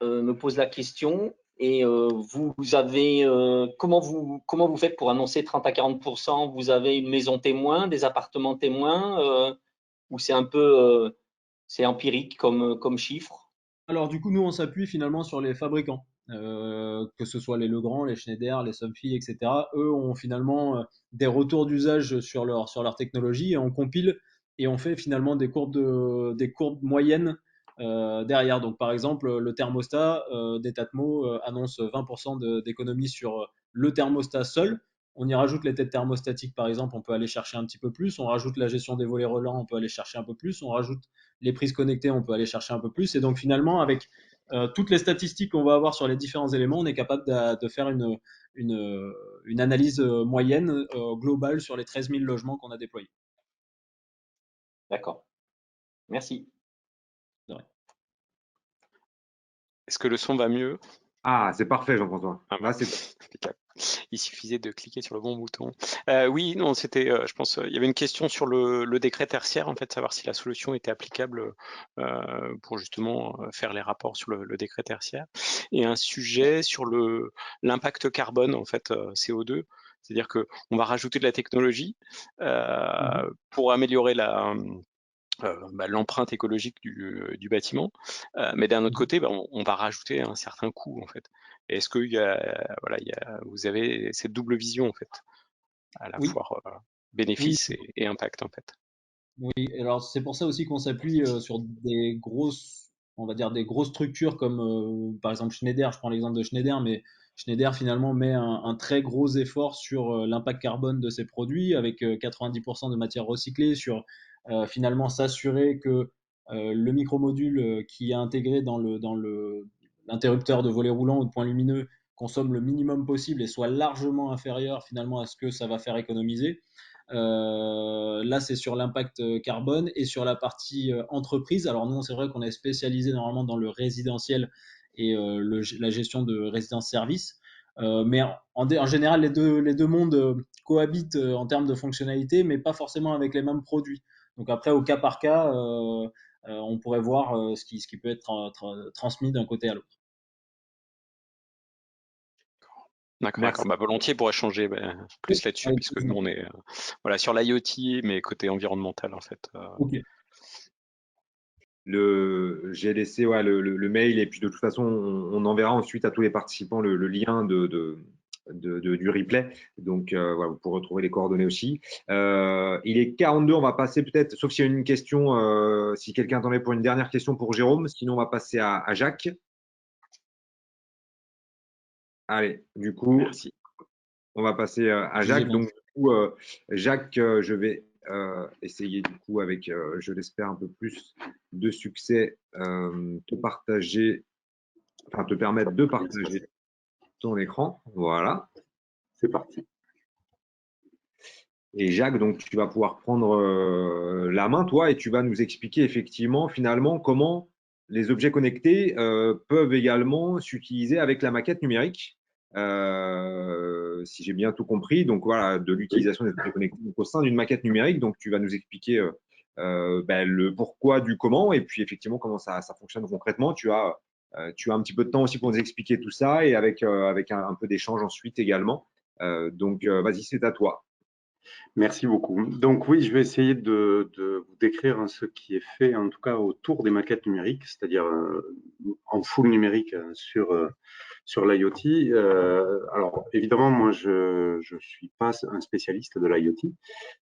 me posent la question. Et vous avez comment vous faites pour annoncer 30 à 40%? Vous avez une maison témoin, des appartements témoins, ou c'est un peu c'est empirique comme chiffre? Alors, du coup, nous, on s'appuie finalement sur les fabricants, que ce soit les Legrand, les Schneider, les Somfy, etc. Eux ont finalement des retours d'usage sur leur technologie et on compile et on fait finalement des courbes moyennes derrière. Donc, par exemple, le thermostat d'Etatmo annonce 20% d'économie sur le thermostat seul. On y rajoute les têtes thermostatiques, par exemple, on peut aller chercher un petit peu plus. On rajoute la gestion des volets relents, on peut aller chercher un peu plus. On rajoute les prises connectées, on peut aller chercher un peu plus. Et donc, finalement, avec toutes les statistiques qu'on va avoir sur les différents éléments, on est capable de faire une analyse moyenne globale sur les 13 000 logements qu'on a déployés. D'accord. Merci. Est-ce que le son va mieux? Ah, c'est parfait, Jean-François. Ah, Là, c'est impeccable. il suffisait de cliquer sur le bon bouton. Oui, non, c'était, je pense, il y avait une question sur le décret tertiaire, en fait, savoir si la solution était applicable pour justement faire les rapports sur le décret tertiaire, et un sujet sur l'impact carbone, en fait, CO2. C'est-à-dire qu'on va rajouter de la technologie pour améliorer l'empreinte écologique du bâtiment, mais d'un autre côté, on va rajouter un certain coût, en fait. Est-ce que vous avez cette double vision, en fait, à la fois bénéfice et impact, en fait? Oui, alors c'est pour ça aussi qu'on s'appuie sur des grosses, on va dire des grosses structures comme par exemple Schneider. Je prends l'exemple de Schneider, mais Schneider finalement met un très gros effort sur l'impact carbone de ses produits avec 90% de matières recyclées, sur finalement s'assurer que le micromodule qui est intégré dans l'interrupteur de volet roulant ou de point lumineux consomme le minimum possible et soit largement inférieur finalement à ce que ça va faire économiser. Là, c'est sur l'impact carbone et sur la partie entreprise. Alors nous, c'est vrai qu'on est spécialisé normalement dans le résidentiel et la gestion de résidence-service. Mais en général, les deux mondes cohabitent en termes de fonctionnalité, mais pas forcément avec les mêmes produits. Donc après, au cas par cas, on pourrait voir ce qui peut être transmis d'un côté à l'autre. D'accord. Volontiers pour échanger plus là-dessus, puisque nous on est sur l'IoT, mais côté environnemental en fait. Okay. J'ai laissé le mail, et puis de toute façon on enverra ensuite à tous les participants le lien du replay. Donc vous pourrez retrouver les coordonnées aussi. Il est 42, on va passer peut-être, sauf s'il y a une question, si quelqu'un t'en est pour une dernière question pour Jérôme, sinon on va passer à Jacques. Allez, du coup, merci. On va passer à Jacques. Donc, du coup, Jacques, je vais essayer, du coup, avec, je l'espère, un peu plus de succès, te permettre de partager ton écran. Voilà. C'est parti. Et Jacques, donc, tu vas pouvoir prendre la main, toi, et tu vas nous expliquer effectivement, finalement, comment les objets connectés peuvent également s'utiliser avec la maquette numérique. Si j'ai bien tout compris, donc voilà, de l'utilisation des objets connectés au sein d'une maquette numérique. Donc, tu vas nous expliquer le pourquoi du comment, et puis effectivement comment ça fonctionne concrètement. Tu as un petit peu de temps aussi pour nous expliquer tout ça, et avec un peu d'échange ensuite également. Donc, vas-y, c'est à toi. Merci beaucoup. Donc oui, je vais essayer de vous décrire ce qui est fait, en tout cas autour des maquettes numériques, c'est-à-dire en full numérique sur l'IoT. Alors évidemment, moi je suis pas un spécialiste de l'IoT.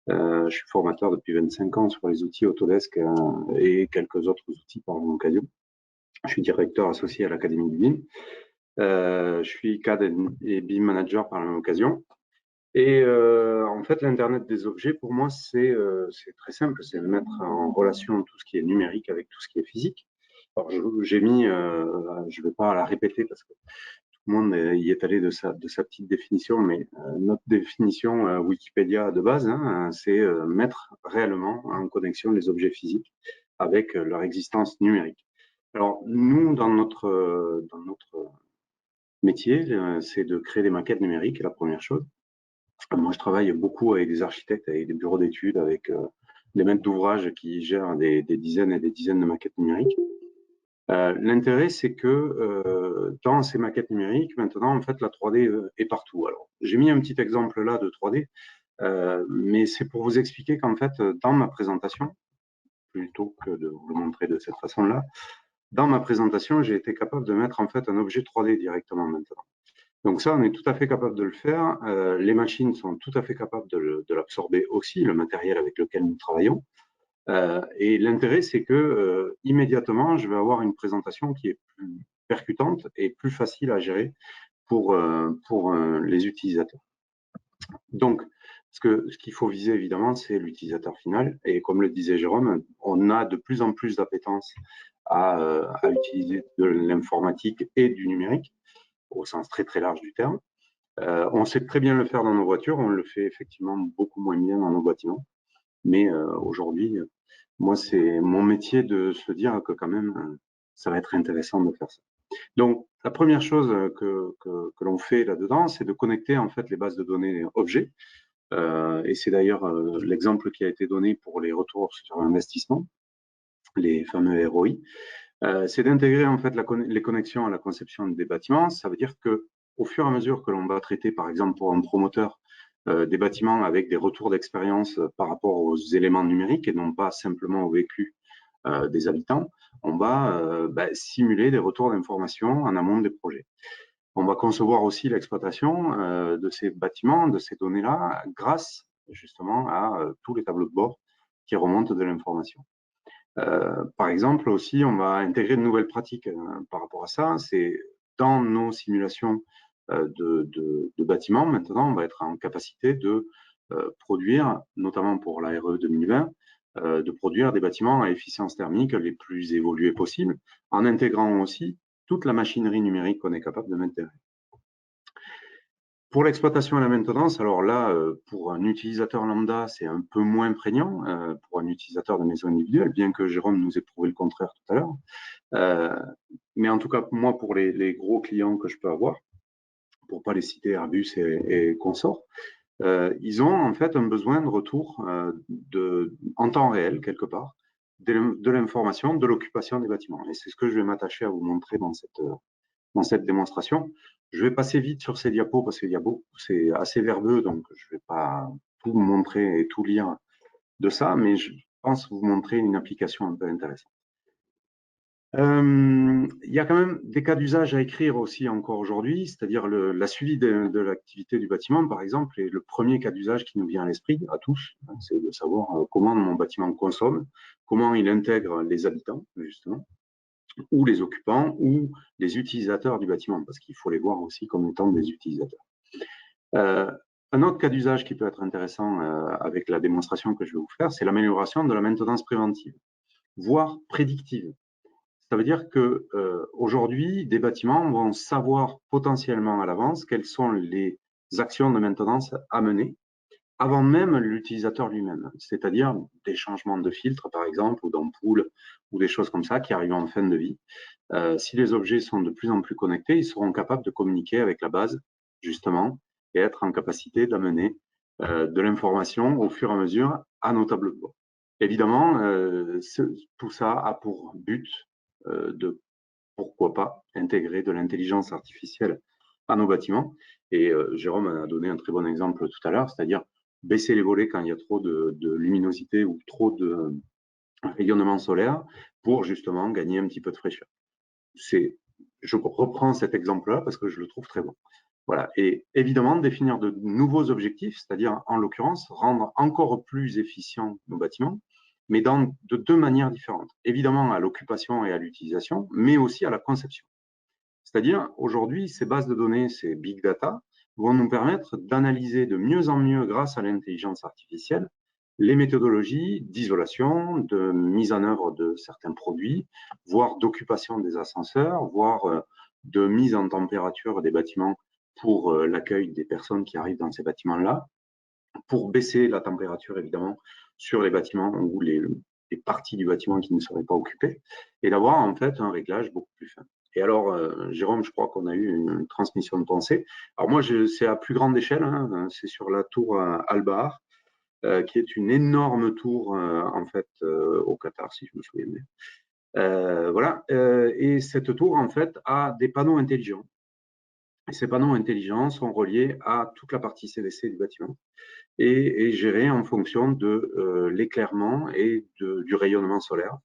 Je suis formateur depuis 25 ans sur les outils Autodesk et quelques autres outils par l'occasion. Je suis directeur associé à l'Académie du BIM. Je suis CAD et BIM manager par la même occasion. Et en fait, l'Internet des objets, pour moi, c'est très simple, c'est de mettre en relation tout ce qui est numérique avec tout ce qui est physique. Alors, j'ai mis, je ne vais pas la répéter parce que tout le monde y est allé de sa petite définition, mais notre définition Wikipédia de base, c'est mettre réellement en connexion les objets physiques avec leur existence numérique. Alors, nous, dans notre métier, c'est de créer des maquettes numériques, la première chose. Moi, je travaille beaucoup avec des architectes, avec des bureaux d'études, avec des maîtres d'ouvrage qui gèrent des dizaines et des dizaines de maquettes numériques. L'intérêt, c'est que dans ces maquettes numériques, maintenant, en fait, la 3D est partout. Alors, j'ai mis un petit exemple là de 3D, mais c'est pour vous expliquer qu'en fait, dans ma présentation, plutôt que de vous le montrer de cette façon-là, dans ma présentation, j'ai été capable de mettre en fait un objet 3D directement maintenant. Donc ça, on est tout à fait capable de le faire. Les machines sont tout à fait capables de l'absorber aussi, le matériel avec lequel nous travaillons. Et l'intérêt, c'est que immédiatement, je vais avoir une présentation qui est plus percutante et plus facile à gérer pour les utilisateurs. Donc, ce qu'il faut viser, évidemment, c'est l'utilisateur final. Et comme le disait Jérôme, on a de plus en plus d'appétence à utiliser de l'informatique et du numérique, au sens très très large du terme. On sait très bien le faire dans nos voitures, on le fait effectivement beaucoup moins bien dans nos bâtiments. Mais aujourd'hui, moi, c'est mon métier de se dire que quand même, ça va être intéressant de faire ça. Donc, la première chose que l'on fait là-dedans, c'est de connecter en fait les bases de données objets. Et c'est d'ailleurs l'exemple qui a été donné pour les retours sur investissement, les fameux ROI. C'est d'intégrer en fait les connexions à la conception des bâtiments. Ça veut dire que au fur et à mesure que l'on va traiter, par exemple pour un promoteur, des bâtiments avec des retours d'expérience par rapport aux éléments numériques et non pas simplement au vécu des habitants, on va simuler des retours d'informations en amont des projets. On va concevoir aussi l'exploitation de ces bâtiments, de ces données-là, grâce justement à tous les tableaux de bord qui remontent de l'information. Par exemple, aussi, on va intégrer de nouvelles pratiques par rapport à ça. C'est dans nos simulations de bâtiments, maintenant, on va être en capacité de produire, notamment pour la RE 2020, de produire des bâtiments à efficience thermique les plus évolués possibles, en intégrant aussi toute la machinerie numérique qu'on est capable de mettre derrière. Pour l'exploitation et la maintenance, alors là, pour un utilisateur lambda, c'est un peu moins prégnant. Pour un utilisateur de maison individuelle, bien que Jérôme nous ait prouvé le contraire tout à l'heure. Mais en tout cas, moi, pour les gros clients que je peux avoir, pour ne pas les citer, Airbus et consorts, ils ont en fait un besoin de retour en temps réel, quelque part, de l'information, de l'occupation des bâtiments. Et c'est ce que je vais m'attacher à vous montrer dans cette démonstration. Je vais passer vite sur ces diapos parce qu'il y a beaucoup, c'est assez verbeux, donc je ne vais pas tout vous montrer et tout lire de ça, mais je pense vous montrer une application un peu intéressante. Il y a quand même des cas d'usage à écrire aussi encore aujourd'hui, c'est-à-dire la suivi de l'activité du bâtiment, par exemple, et le premier cas d'usage qui nous vient à l'esprit, à tous, c'est de savoir comment mon bâtiment consomme, comment il intègre les habitants, justement, ou les occupants, ou les utilisateurs du bâtiment, parce qu'il faut les voir aussi comme étant des utilisateurs. Un autre cas d'usage qui peut être intéressant avec la démonstration que je vais vous faire, c'est l'amélioration de la maintenance préventive, voire prédictive. Ça veut dire que aujourd'hui, des bâtiments vont savoir potentiellement à l'avance quelles sont les actions de maintenance à mener avant même l'utilisateur lui-même, c'est-à-dire des changements de filtres, par exemple, ou d'ampoules, ou des choses comme ça qui arrivent en fin de vie. Si les objets sont de plus en plus connectés, ils seront capables de communiquer avec la base, justement, et être en capacité d'amener de l'information au fur et à mesure à nos tableaux de bord. Évidemment, tout ça a pour but de, pourquoi pas, intégrer de l'intelligence artificielle à nos bâtiments. Et Jérôme a donné un très bon exemple tout à l'heure, c'est-à-dire baisser les volets quand il y a trop de luminosité ou trop de rayonnement solaire pour justement gagner un petit peu de fraîcheur. Je reprends cet exemple-là parce que je le trouve très bon. Voilà. Et évidemment, définir de nouveaux objectifs, c'est-à-dire, en l'occurrence, rendre encore plus efficients nos bâtiments, mais de deux manières différentes. Évidemment, à l'occupation et à l'utilisation, mais aussi à la conception. C'est-à-dire, aujourd'hui, ces bases de données, ces big data, vont nous permettre d'analyser de mieux en mieux, grâce à l'intelligence artificielle, les méthodologies d'isolation, de mise en œuvre de certains produits, voire d'occupation des ascenseurs, voire de mise en température des bâtiments pour l'accueil des personnes qui arrivent dans ces bâtiments-là, pour baisser la température, évidemment, sur les bâtiments ou les parties du bâtiment qui ne seraient pas occupées, et d'avoir en fait un réglage beaucoup plus fin. Et alors, Jérôme, je crois qu'on a eu une transmission de pensée. Alors moi, c'est à plus grande échelle, hein, c'est sur la tour Al-Bahar, qui est une énorme tour, en fait, au Qatar, si je me souviens bien. Voilà. Et cette tour, en fait, a des panneaux intelligents. Et ces panneaux intelligents sont reliés à toute la partie CDC du bâtiment et gérés en fonction de l'éclairement et du rayonnement solaire.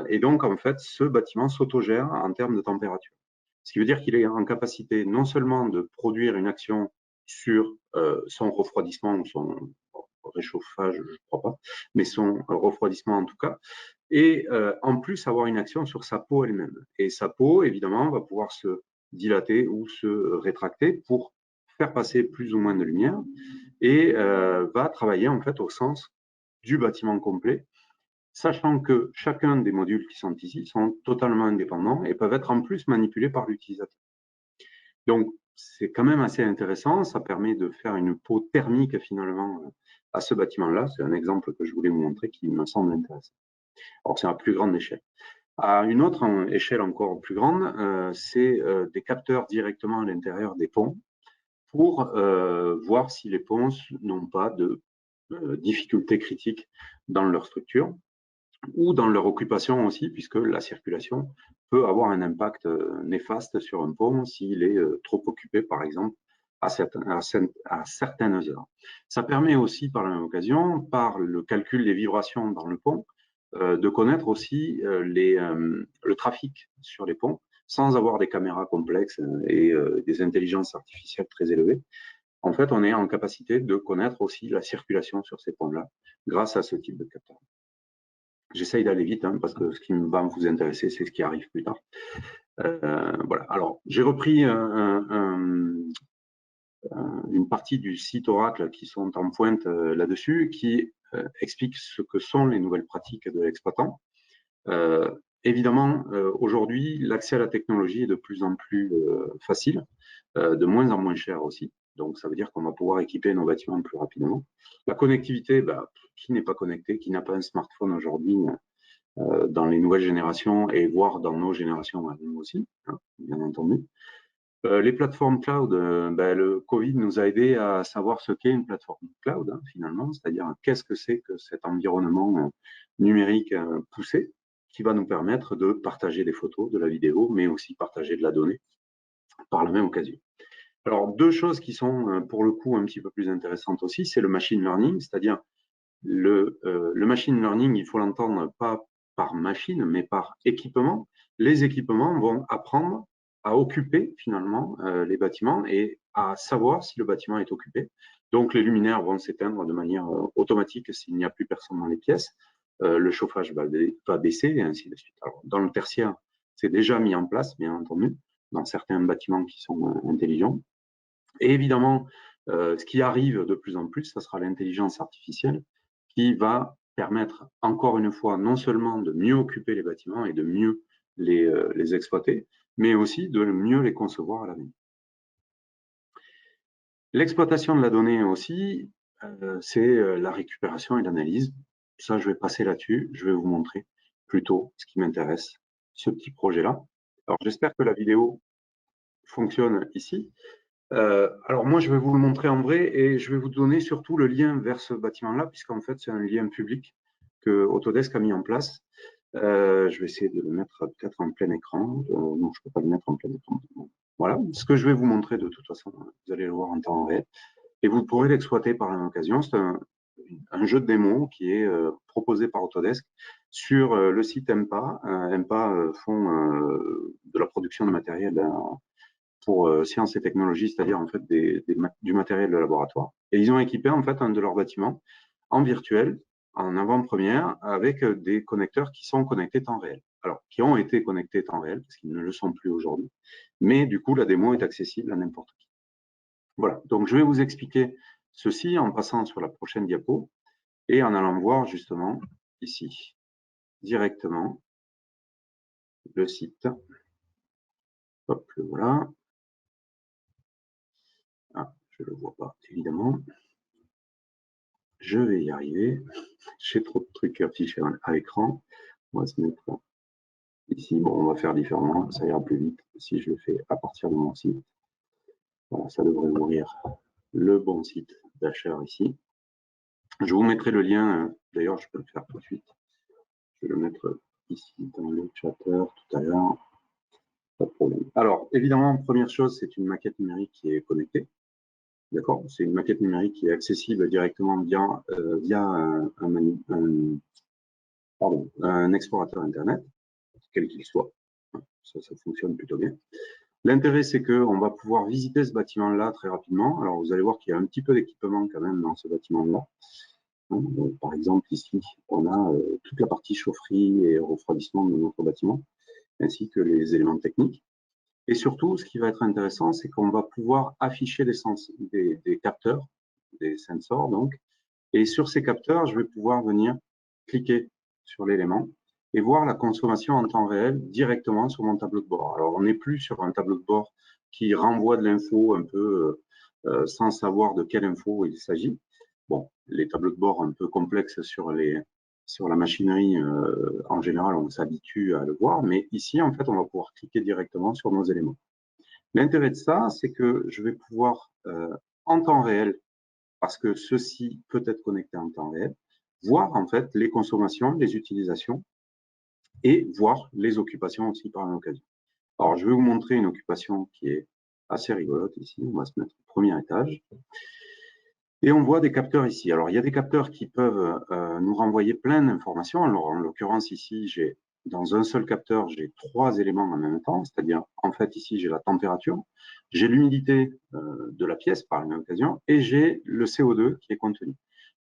Et donc, en fait, ce bâtiment s'autogère en termes de température. Ce qui veut dire qu'il est en capacité non seulement de produire une action sur son refroidissement ou son réchauffage, je ne crois pas, mais son refroidissement en tout cas, et en plus avoir une action sur sa peau elle-même. Et sa peau, évidemment, va pouvoir se dilater ou se rétracter pour faire passer plus ou moins de lumière et va travailler en fait au sens du bâtiment complet, sachant que chacun des modules qui sont ici sont totalement indépendants et peuvent être en plus manipulés par l'utilisateur. Donc, c'est quand même assez intéressant. Ça permet de faire une peau thermique finalement à ce bâtiment-là. C'est un exemple que je voulais vous montrer qui me semble intéressant. Alors, c'est à plus grande échelle. À une autre échelle encore plus grande, c'est des capteurs directement à l'intérieur des ponts pour voir si les ponts n'ont pas de difficultés critiques dans leur structure ou dans leur occupation aussi, puisque la circulation peut avoir un impact néfaste sur un pont s'il est trop occupé, par exemple, à certaines heures. Ça permet aussi, par la même occasion, par le calcul des vibrations dans le pont, de connaître aussi le trafic sur les ponts, sans avoir des caméras complexes et des intelligences artificielles très élevées. En fait, on est en capacité de connaître aussi la circulation sur ces ponts-là grâce à ce type de capteur. J'essaye d'aller vite parce que ce qui va vous intéresser, c'est ce qui arrive plus tard. Voilà. Alors, j'ai repris une partie du site Oracle qui sont en pointe là-dessus, qui explique ce que sont les nouvelles pratiques de l'exploitant. Évidemment, aujourd'hui, l'accès à la technologie est de plus en plus facile, de moins en moins cher aussi. Donc, ça veut dire qu'on va pouvoir équiper nos bâtiments plus rapidement. La connectivité, qui n'est pas connecté, qui n'a pas un smartphone aujourd'hui dans les nouvelles générations et voire dans nos générations à nous aussi, bien entendu. Les plateformes cloud, le Covid nous a aidé à savoir ce qu'est une plateforme cloud, finalement, c'est-à-dire qu'est-ce que c'est que cet environnement numérique poussé qui va nous permettre de partager des photos, de la vidéo, mais aussi partager de la donnée par la même occasion. Alors, deux choses qui sont pour le coup un petit peu plus intéressantes aussi, c'est le machine learning, c'est-à-dire le machine learning, il faut l'entendre pas par machine, mais par équipement. Les équipements vont apprendre à occuper finalement les bâtiments et à savoir si le bâtiment est occupé. Donc, les luminaires vont s'éteindre de manière automatique s'il n'y a plus personne dans les pièces. Le chauffage va baisser et ainsi de suite. Alors, dans le tertiaire, c'est déjà mis en place, bien entendu, dans certains bâtiments qui sont intelligents. Et évidemment, ce qui arrive de plus en plus, ça sera l'intelligence artificielle qui va permettre, encore une fois, non seulement de mieux occuper les bâtiments et de mieux les exploiter, mais aussi de mieux les concevoir à l'avenir. L'exploitation de la donnée aussi, c'est la récupération et l'analyse. Ça, je vais passer là-dessus. Je vais vous montrer plutôt ce qui m'intéresse, ce petit projet-là. Alors, j'espère que la vidéo fonctionne ici. Alors moi, je vais vous le montrer en vrai et je vais vous donner surtout le lien vers ce bâtiment-là, puisqu'en fait, c'est un lien public que Autodesk a mis en place. Je vais essayer de le mettre peut-être en plein écran. Non, je ne peux pas le mettre en plein écran. Voilà, ce que je vais vous montrer de toute façon, vous allez le voir en temps réel. Et vous pourrez l'exploiter par la même occasion. C'est un jeu de démo qui est proposé par Autodesk sur le site EMPA. EMPA font de la production de matériel pour sciences et technologies, c'est-à-dire en fait du matériel de laboratoire. Et ils ont équipé en fait un de leurs bâtiments en virtuel, en avant-première, avec des connecteurs qui sont connectés temps réel. Alors, qui ont été connectés temps réel, parce qu'ils ne le sont plus aujourd'hui. Mais du coup, la démo est accessible à n'importe qui. Voilà, donc je vais vous expliquer ceci en passant sur la prochaine diapo et en allant voir justement ici, directement, le site. Hop, le voilà. Ah, je ne le vois pas, évidemment. Je vais y arriver. J'ai trop de trucs affichés à l'écran. On va se mettre ici. Bon, on va faire différemment. Ça ira plus vite si je le fais à partir de mon site. Voilà, ça devrait ouvrir le bon site d'Asher ici. Je vous mettrai le lien. D'ailleurs, je peux le faire tout de suite. Je vais le mettre ici dans le chatter tout à l'heure. Pas de problème. Alors, évidemment, première chose, c'est une maquette numérique qui est connectée. D'accord, c'est une maquette numérique qui est accessible directement via un explorateur Internet, quel qu'il soit. Ça fonctionne plutôt bien. L'intérêt, c'est qu'on va pouvoir visiter ce bâtiment-là très rapidement. Alors, vous allez voir qu'il y a un petit peu d'équipement quand même dans ce bâtiment-là. Par exemple, ici, on a toute la partie chaufferie et refroidissement de notre bâtiment, ainsi que les éléments techniques. Et surtout, ce qui va être intéressant, c'est qu'on va pouvoir afficher des capteurs, des sensors donc. Et sur ces capteurs, je vais pouvoir venir cliquer sur l'élément et voir la consommation en temps réel directement sur mon tableau de bord. Alors, on n'est plus sur un tableau de bord qui renvoie de l'info un peu sans savoir de quelle info il s'agit. Bon, les tableaux de bord un peu complexes sur les sur la machinerie, en général, on s'habitue à le voir, mais ici, en fait, on va pouvoir cliquer directement sur nos éléments. L'intérêt de ça, c'est que je vais pouvoir, en temps réel, parce que ceci peut être connecté en temps réel, voir en fait les consommations, les utilisations et voir les occupations aussi par l'occasion. Alors, je vais vous montrer une occupation qui est assez rigolote ici. On va se mettre au premier étage. Et on voit des capteurs ici. Alors, il y a des capteurs qui peuvent nous renvoyer plein d'informations. Alors, en l'occurrence, ici, dans un seul capteur, j'ai 3 éléments en même temps. C'est-à-dire, en fait, ici, j'ai la température, j'ai l'humidité de la pièce par la même occasion et j'ai le CO2 qui est contenu.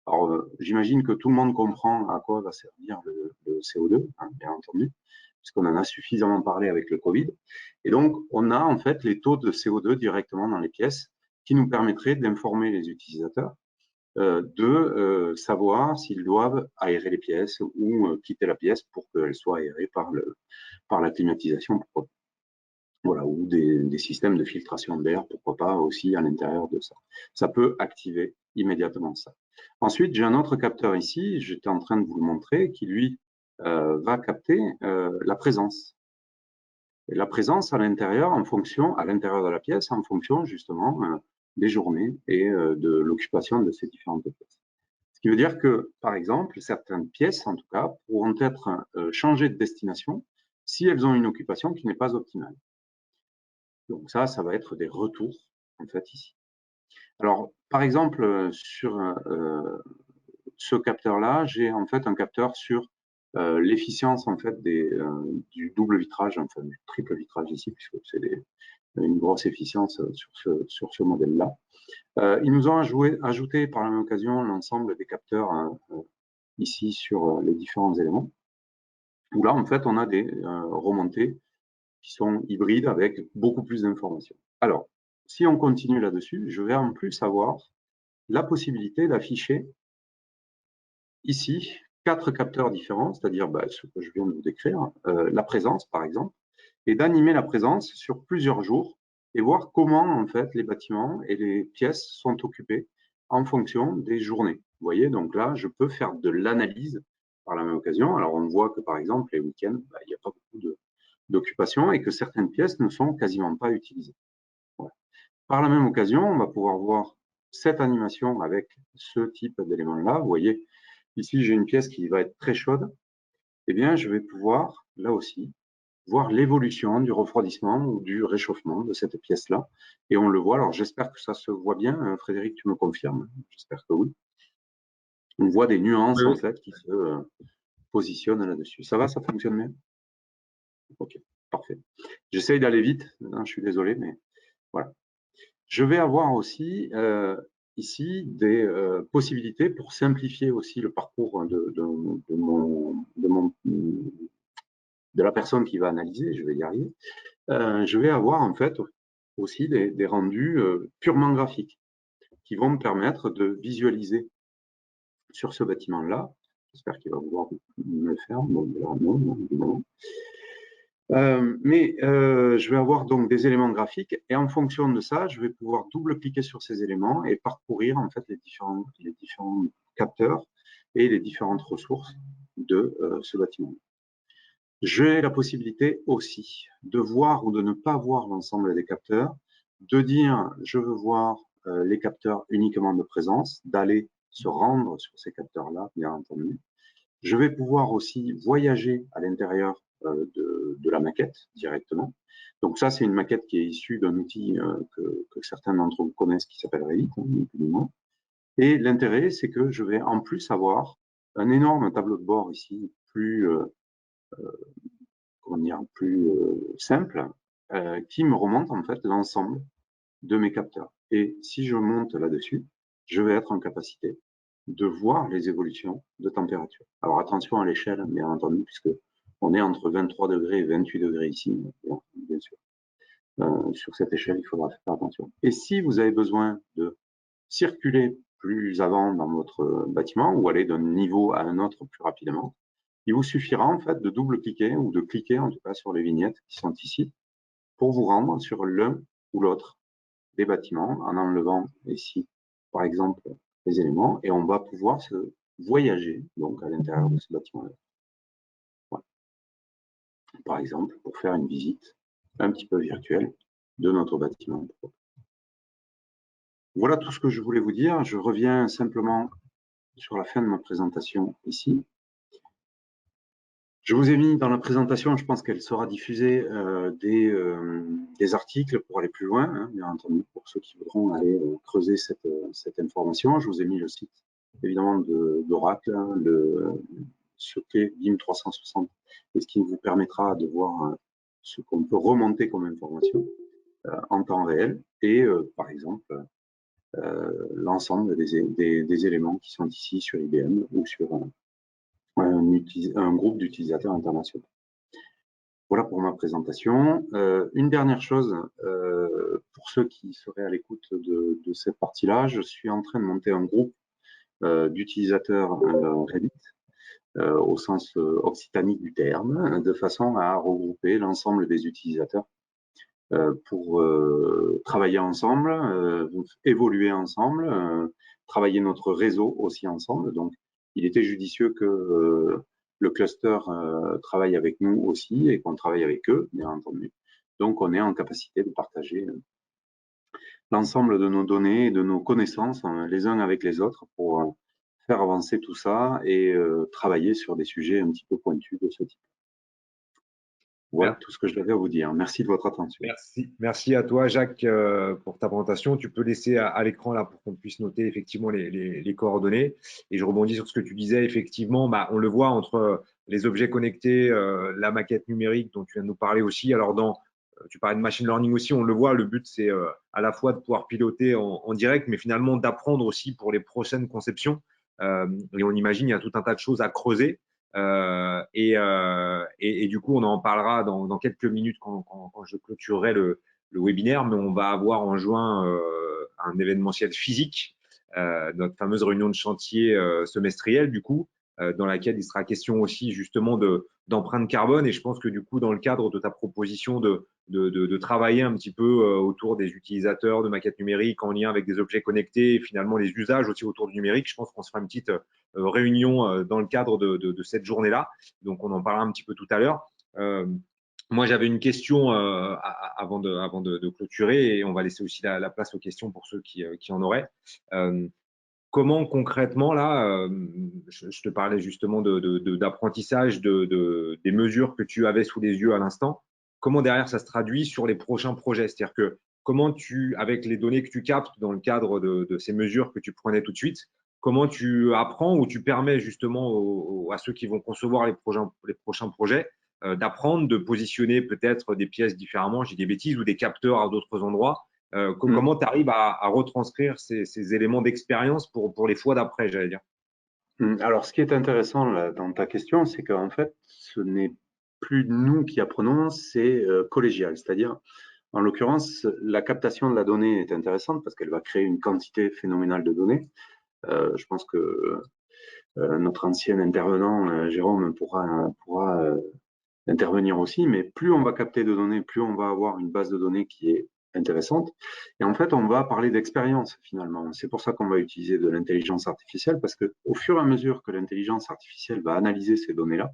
Alors, j'imagine que tout le monde comprend à quoi va servir le CO2, hein, bien entendu, puisqu'on en a suffisamment parlé avec le Covid. Et donc, on a en fait les taux de CO2 directement dans les pièces qui nous permettraient d'informer les utilisateurs de savoir s'ils doivent aérer les pièces ou quitter la pièce pour qu'elle soit aérée par la climatisation, pourquoi pas. Voilà, ou des systèmes de filtration d'air, pourquoi pas aussi à l'intérieur de ça. Ça peut activer immédiatement ça. Ensuite, j'ai un autre capteur ici, j'étais en train de vous le montrer, qui lui va capter la présence. Et la présence à l'intérieur de la pièce, en fonction justement des journées et de l'occupation de ces différentes pièces. Ce qui veut dire que, par exemple, certaines pièces, en tout cas, pourront être changées de destination si elles ont une occupation qui n'est pas optimale. Donc ça va être des retours, en fait, ici. Alors, par exemple, sur ce capteur-là, j'ai en fait un capteur sur l'efficience en fait du double vitrage, enfin du triple vitrage ici, puisque c'est une grosse efficience sur ce modèle-là. Ils nous ont ajouté par la même occasion l'ensemble des capteurs ici sur les différents éléments, où là, en fait, on a des remontées qui sont hybrides avec beaucoup plus d'informations. Alors, si on continue là-dessus, je vais en plus avoir la possibilité d'afficher ici 4 capteurs différents, c'est-à-dire ce que je viens de vous décrire, la présence par exemple, et d'animer la présence sur plusieurs jours et voir comment en fait les bâtiments et les pièces sont occupés en fonction des journées. Vous voyez, donc là, je peux faire de l'analyse par la même occasion. Alors, on voit que par exemple, les week-ends, il n'y a pas beaucoup d'occupation et que certaines pièces ne sont quasiment pas utilisées. Voilà. Par la même occasion, on va pouvoir voir cette animation avec ce type d'éléments-là. Vous voyez, ici, j'ai une pièce qui va être très chaude. Eh bien, je vais pouvoir, là aussi, voir l'évolution du refroidissement ou du réchauffement de cette pièce-là. Et on le voit. Alors, j'espère que ça se voit bien. Frédéric, tu me confirmes? J'espère que oui. On voit des nuances, en fait, qui se positionnent là-dessus. Ça va, ça fonctionne bien? Ok, parfait. J'essaye d'aller vite. Non, je suis désolé, mais voilà. Je vais avoir aussi ici des possibilités pour simplifier aussi le parcours de la personne qui va analyser, je vais y arriver. Je vais avoir en fait aussi des rendus purement graphiques qui vont me permettre de visualiser sur ce bâtiment-là. J'espère qu'il va vouloir me le faire. Bon, là, non. Mais je vais avoir donc des éléments graphiques et en fonction de ça, je vais pouvoir double-cliquer sur ces éléments et parcourir en fait les différents capteurs et les différentes ressources de ce bâtiment. J'ai la possibilité aussi de voir ou de ne pas voir l'ensemble des capteurs, de dire je veux voir les capteurs uniquement de présence, d'aller se rendre sur ces capteurs-là, bien entendu. Je vais pouvoir aussi voyager à l'intérieur de la maquette directement. Donc ça, c'est une maquette qui est issue d'un outil que certains d'entre vous connaissent qui s'appelle Revit, hein, et l'intérêt, c'est que je vais en plus avoir un énorme tableau de bord ici, plus simple, qui me remonte en fait l'ensemble de mes capteurs. Et si je monte là-dessus, je vais être en capacité de voir les évolutions de température. Alors attention à l'échelle, bien entendu, puisque on est entre 23 degrés et 28 degrés ici, bien sûr. Sur cette échelle, il faudra faire attention. Et si vous avez besoin de circuler plus avant dans votre bâtiment ou aller d'un niveau à un autre plus rapidement, il vous suffira en fait de double-cliquer ou de cliquer en tout cas sur les vignettes qui sont ici pour vous rendre sur l'un ou l'autre des bâtiments en enlevant ici, par exemple, les éléments et on va pouvoir se voyager donc à l'intérieur de ce bâtiment-là. Voilà. Par exemple, pour faire une visite un petit peu virtuelle de notre bâtiment. Voilà tout ce que je voulais vous dire. Je reviens simplement sur la fin de ma présentation ici. Je vous ai mis dans la présentation, je pense qu'elle sera diffusée, des articles pour aller plus loin, hein, bien entendu, pour ceux qui voudront aller creuser cette information. Je vous ai mis le site, évidemment, d'Oracle, hein, ce qu'est BIM 360, et ce qui vous permettra de voir ce qu'on peut remonter comme information en temps réel, et par exemple, l'ensemble des éléments qui sont ici sur IBM ou sur un groupe d'utilisateurs internationaux. Voilà pour ma présentation. Une dernière chose, pour ceux qui seraient à l'écoute de cette partie-là, je suis en train de monter un groupe d'utilisateurs Reddit, au sens occitanique du terme, de façon à regrouper l'ensemble des utilisateurs pour travailler ensemble, évoluer ensemble, travailler notre réseau aussi ensemble. Donc, il était judicieux que le cluster travaille avec nous aussi et qu'on travaille avec eux, bien entendu. Donc, on est en capacité de partager l'ensemble de nos données et de nos connaissances les uns avec les autres pour faire avancer tout ça et travailler sur des sujets un petit peu pointus de ce type. Voilà tout ce que je devais vous dire. Merci de votre attention. Merci à toi, Jacques, pour ta présentation. Tu peux laisser à l'écran là pour qu'on puisse noter effectivement les coordonnées. Et je rebondis sur ce que tu disais. Effectivement, on le voit entre les objets connectés, la maquette numérique dont tu viens de nous parler aussi. Alors, tu parlais de machine learning aussi, on le voit. Le but, c'est à la fois de pouvoir piloter en direct, mais finalement d'apprendre aussi pour les prochaines conceptions. Et on imagine il y a tout un tas de choses à creuser. Et du coup, on en parlera dans quelques minutes quand je clôturerai le webinaire, mais on va avoir en juin un événementiel physique, notre fameuse réunion de chantier semestrielle, du coup, dans laquelle il sera question aussi justement d'empreinte carbone. Et je pense que du coup, dans le cadre de ta proposition de travailler un petit peu autour des utilisateurs de maquettes numériques en lien avec des objets connectés et finalement les usages aussi autour du numérique, je pense qu'on se fera une petite réunion dans le cadre de cette journée-là. Donc, on en parlera un petit peu tout à l'heure. Moi, j'avais une question avant de clôturer et on va laisser aussi la place aux questions pour ceux qui en auraient. Comment concrètement, là, je te parlais justement d'apprentissage des mesures que tu avais sous les yeux à l'instant. Comment derrière ça se traduit sur les prochains projets? C'est-à-dire que comment avec les données que tu captes dans le cadre de ces mesures que tu prenais tout de suite, comment tu apprends ou tu permets justement à ceux qui vont concevoir les prochains projets d'apprendre, de positionner peut-être des pièces différemment, j'ai des bêtises, ou des capteurs à d'autres endroits. Comment tu arrives à retranscrire ces éléments d'expérience pour les fois d'après, j'allais dire? Alors, ce qui est intéressant là, dans ta question, c'est qu'en fait, ce n'est plus nous qui apprenons, c'est collégial. C'est-à-dire, en l'occurrence, la captation de la donnée est intéressante parce qu'elle va créer une quantité phénoménale de données. Je pense que notre ancien intervenant, Jérôme, pourra intervenir aussi, mais plus on va capter de données, plus on va avoir une base de données qui est intéressante. Et en fait, on va parler d'expérience finalement. C'est pour ça qu'on va utiliser de l'intelligence artificielle, parce qu'au fur et à mesure que l'intelligence artificielle va analyser ces données-là,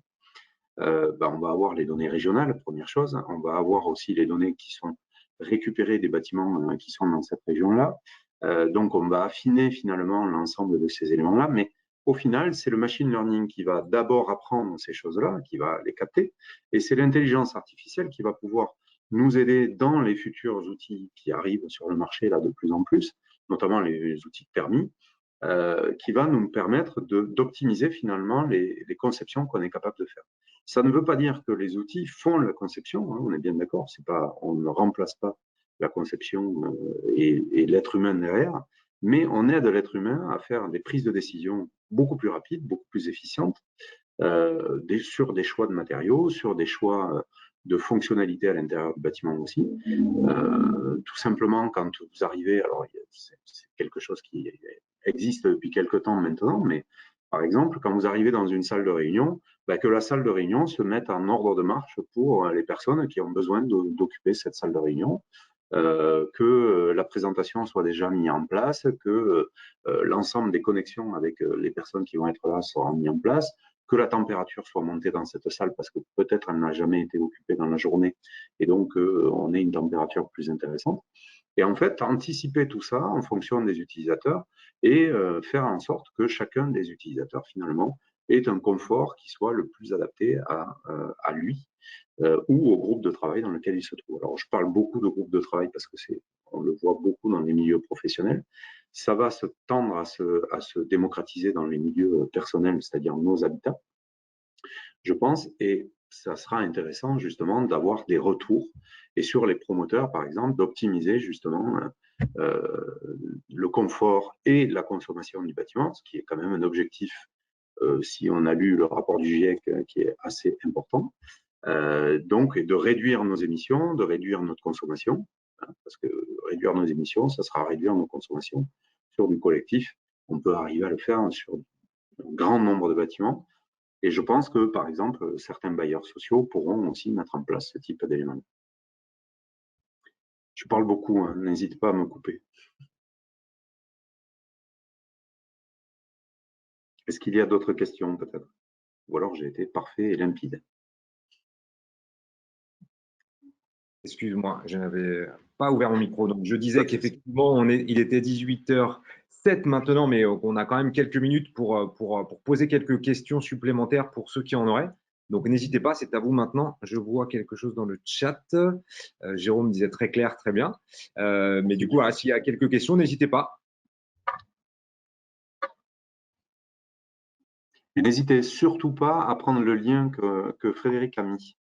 on va avoir les données régionales, première chose. On va avoir aussi les données qui sont récupérées des bâtiments qui sont dans cette région-là. Donc, on va affiner finalement l'ensemble de ces éléments-là, mais au final, c'est le machine learning qui va d'abord apprendre ces choses-là, qui va les capter, et c'est l'intelligence artificielle qui va pouvoir nous aider dans les futurs outils qui arrivent sur le marché là de plus en plus, notamment les outils de permis, qui va nous permettre d'optimiser finalement les conceptions qu'on est capable de faire. Ça ne veut pas dire que les outils font la conception, hein, on est bien d'accord, on ne remplace pas la conception et l'être humain derrière, mais on aide l'être humain à faire des prises de décision beaucoup plus rapides, beaucoup plus efficientes, sur des choix de matériaux, sur des choix de fonctionnalité à l'intérieur du bâtiment aussi. Tout simplement, quand vous arrivez, alors c'est quelque chose qui existe depuis quelque temps maintenant, mais par exemple, quand vous arrivez dans une salle de réunion, que la salle de réunion se mette en ordre de marche pour les personnes qui ont besoin d'occuper cette salle de réunion. que la présentation soit déjà mise en place, que l'ensemble des connexions avec les personnes qui vont être là soient mises en place, que la température soit montée dans cette salle parce que peut-être elle n'a jamais été occupée dans la journée et donc on ait une température plus intéressante. Et en fait, anticiper tout ça en fonction des utilisateurs et faire en sorte que chacun des utilisateurs, finalement, ait un confort qui soit le plus adapté à lui ou au groupe de travail dans lequel il se trouve. Alors, je parle beaucoup de groupe de travail parce que on le voit beaucoup dans les milieux professionnels. Ça va se tendre à se démocratiser dans les milieux personnels, c'est-à-dire nos habitats, je pense, et ça sera intéressant justement d'avoir des retours et sur les promoteurs, par exemple, d'optimiser justement le confort et la consommation du bâtiment, ce qui est quand même un objectif, si on a lu le rapport du GIEC, qui est assez important. Donc, et de réduire nos émissions, de réduire notre consommation, hein, parce que réduire nos émissions, ça sera réduire nos consommations sur du collectif. On peut arriver à le faire sur un grand nombre de bâtiments. Et je pense que, par exemple, certains bailleurs sociaux pourront aussi mettre en place ce type d'éléments. Je parle beaucoup, hein, n'hésite pas à me couper. Est-ce qu'il y a d'autres questions, peut-être? Ou alors j'ai été parfait et limpide. Excuse-moi, je n'avais pas ouvert mon micro. Donc, je disais qu'effectivement, il était 18h07 maintenant, mais on a quand même quelques minutes pour poser quelques questions supplémentaires pour ceux qui en auraient. Donc, n'hésitez pas, c'est à vous maintenant. Je vois quelque chose dans le chat. Jérôme disait très clair, très bien. Mais du coup, voilà, s'il y a quelques questions, n'hésitez pas. Et n'hésitez surtout pas à prendre le lien que Frédéric a mis.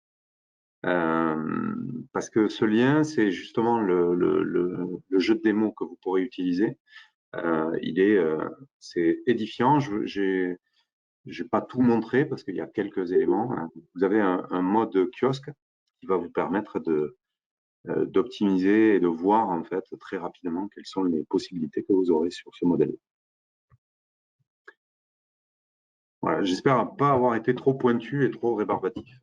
Parce que ce lien, c'est justement le jeu de démo que vous pourrez utiliser. C'est édifiant. Je n'ai pas tout montré parce qu'il y a quelques éléments. Vous avez un mode kiosque qui va vous permettre d'optimiser et de voir en fait très rapidement quelles sont les possibilités que vous aurez sur ce modèle. Voilà, j'espère pas avoir été trop pointu et trop rébarbatif.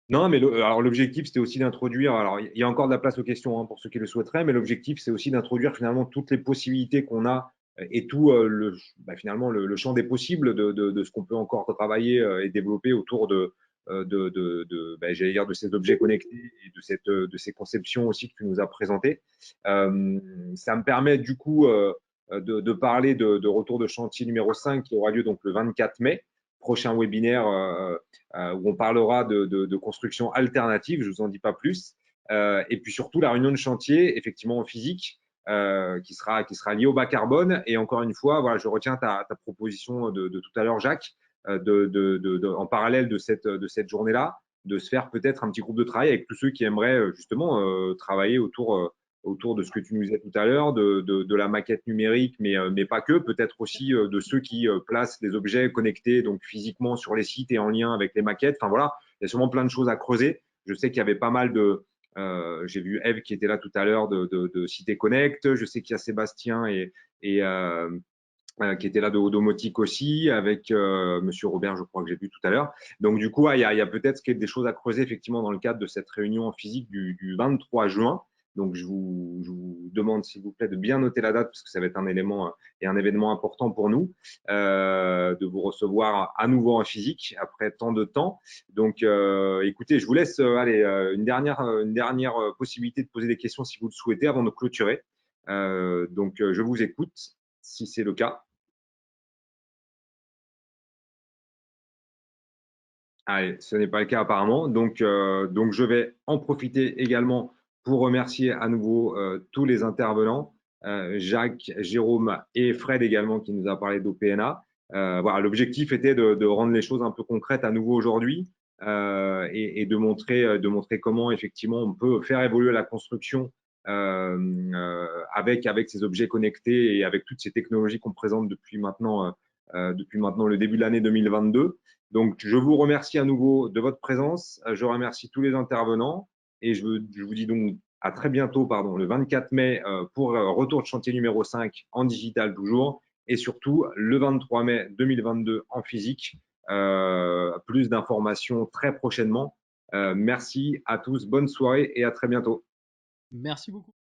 Non, mais alors l'objectif, c'était aussi d'introduire, alors il y a encore de la place aux questions, hein, pour ceux qui le souhaiteraient, mais l'objectif, c'est aussi d'introduire finalement toutes les possibilités qu'on a et tout finalement le champ des possibles de ce qu'on peut encore travailler et développer autour j'allais dire, de ces objets connectés et de ces conceptions aussi que tu nous as présentées. Ça me permet du coup de parler de retour de chantier numéro 5 qui aura lieu donc le 24 mai, prochain webinaire où on parlera de construction alternative, je ne vous en dis pas plus. Et puis surtout la réunion de chantier, effectivement en physique, qui sera liée au bas carbone. Et encore une fois, voilà, je retiens ta proposition de tout à l'heure, Jacques, en parallèle de cette journée-là, de se faire peut-être un petit groupe de travail avec tous ceux qui aimeraient justement travailler autour de ce que tu nous disais tout à l'heure, de la maquette numérique, mais pas que, peut-être aussi de ceux qui placent des objets connectés donc physiquement sur les sites et en lien avec les maquettes. Enfin voilà, il y a sûrement plein de choses à creuser. Je sais qu'il y avait pas mal j'ai vu Eve qui était là tout à l'heure de Cité Connect. Je sais qu'il y a Sébastien et qui était là de Odomotique aussi, avec Monsieur Robert, je crois que j'ai vu tout à l'heure. Donc du coup, il y a peut-être des choses à creuser effectivement dans le cadre de cette réunion en physique du 23 juin. Donc je vous demande s'il vous plaît de bien noter la date parce que ça va être un élément et un événement important pour nous de vous recevoir à nouveau en physique après tant de temps. Donc écoutez, je vous laisse une dernière possibilité de poser des questions si vous le souhaitez avant de clôturer. Donc je vous écoute si c'est le cas. Allez, ce n'est pas le cas apparemment. Donc je vais en profiter également pour remercier à nouveau tous les intervenants, Jacques, Jérôme et Fred également qui nous a parlé d'OPNA. Voilà, l'objectif était de rendre les choses un peu concrètes à nouveau aujourd'hui et de montrer comment effectivement on peut faire évoluer la construction avec ces objets connectés et avec toutes ces technologies qu'on présente depuis maintenant le début de l'année 2022. Donc, je vous remercie à nouveau de votre présence. Je remercie tous les intervenants et je vous dis donc à très bientôt, le 24 mai pour retour de chantier numéro 5 en digital toujours et surtout le 23 mai 2022 en physique. Plus d'informations très prochainement. Merci à tous, bonne soirée et à très bientôt. Merci beaucoup.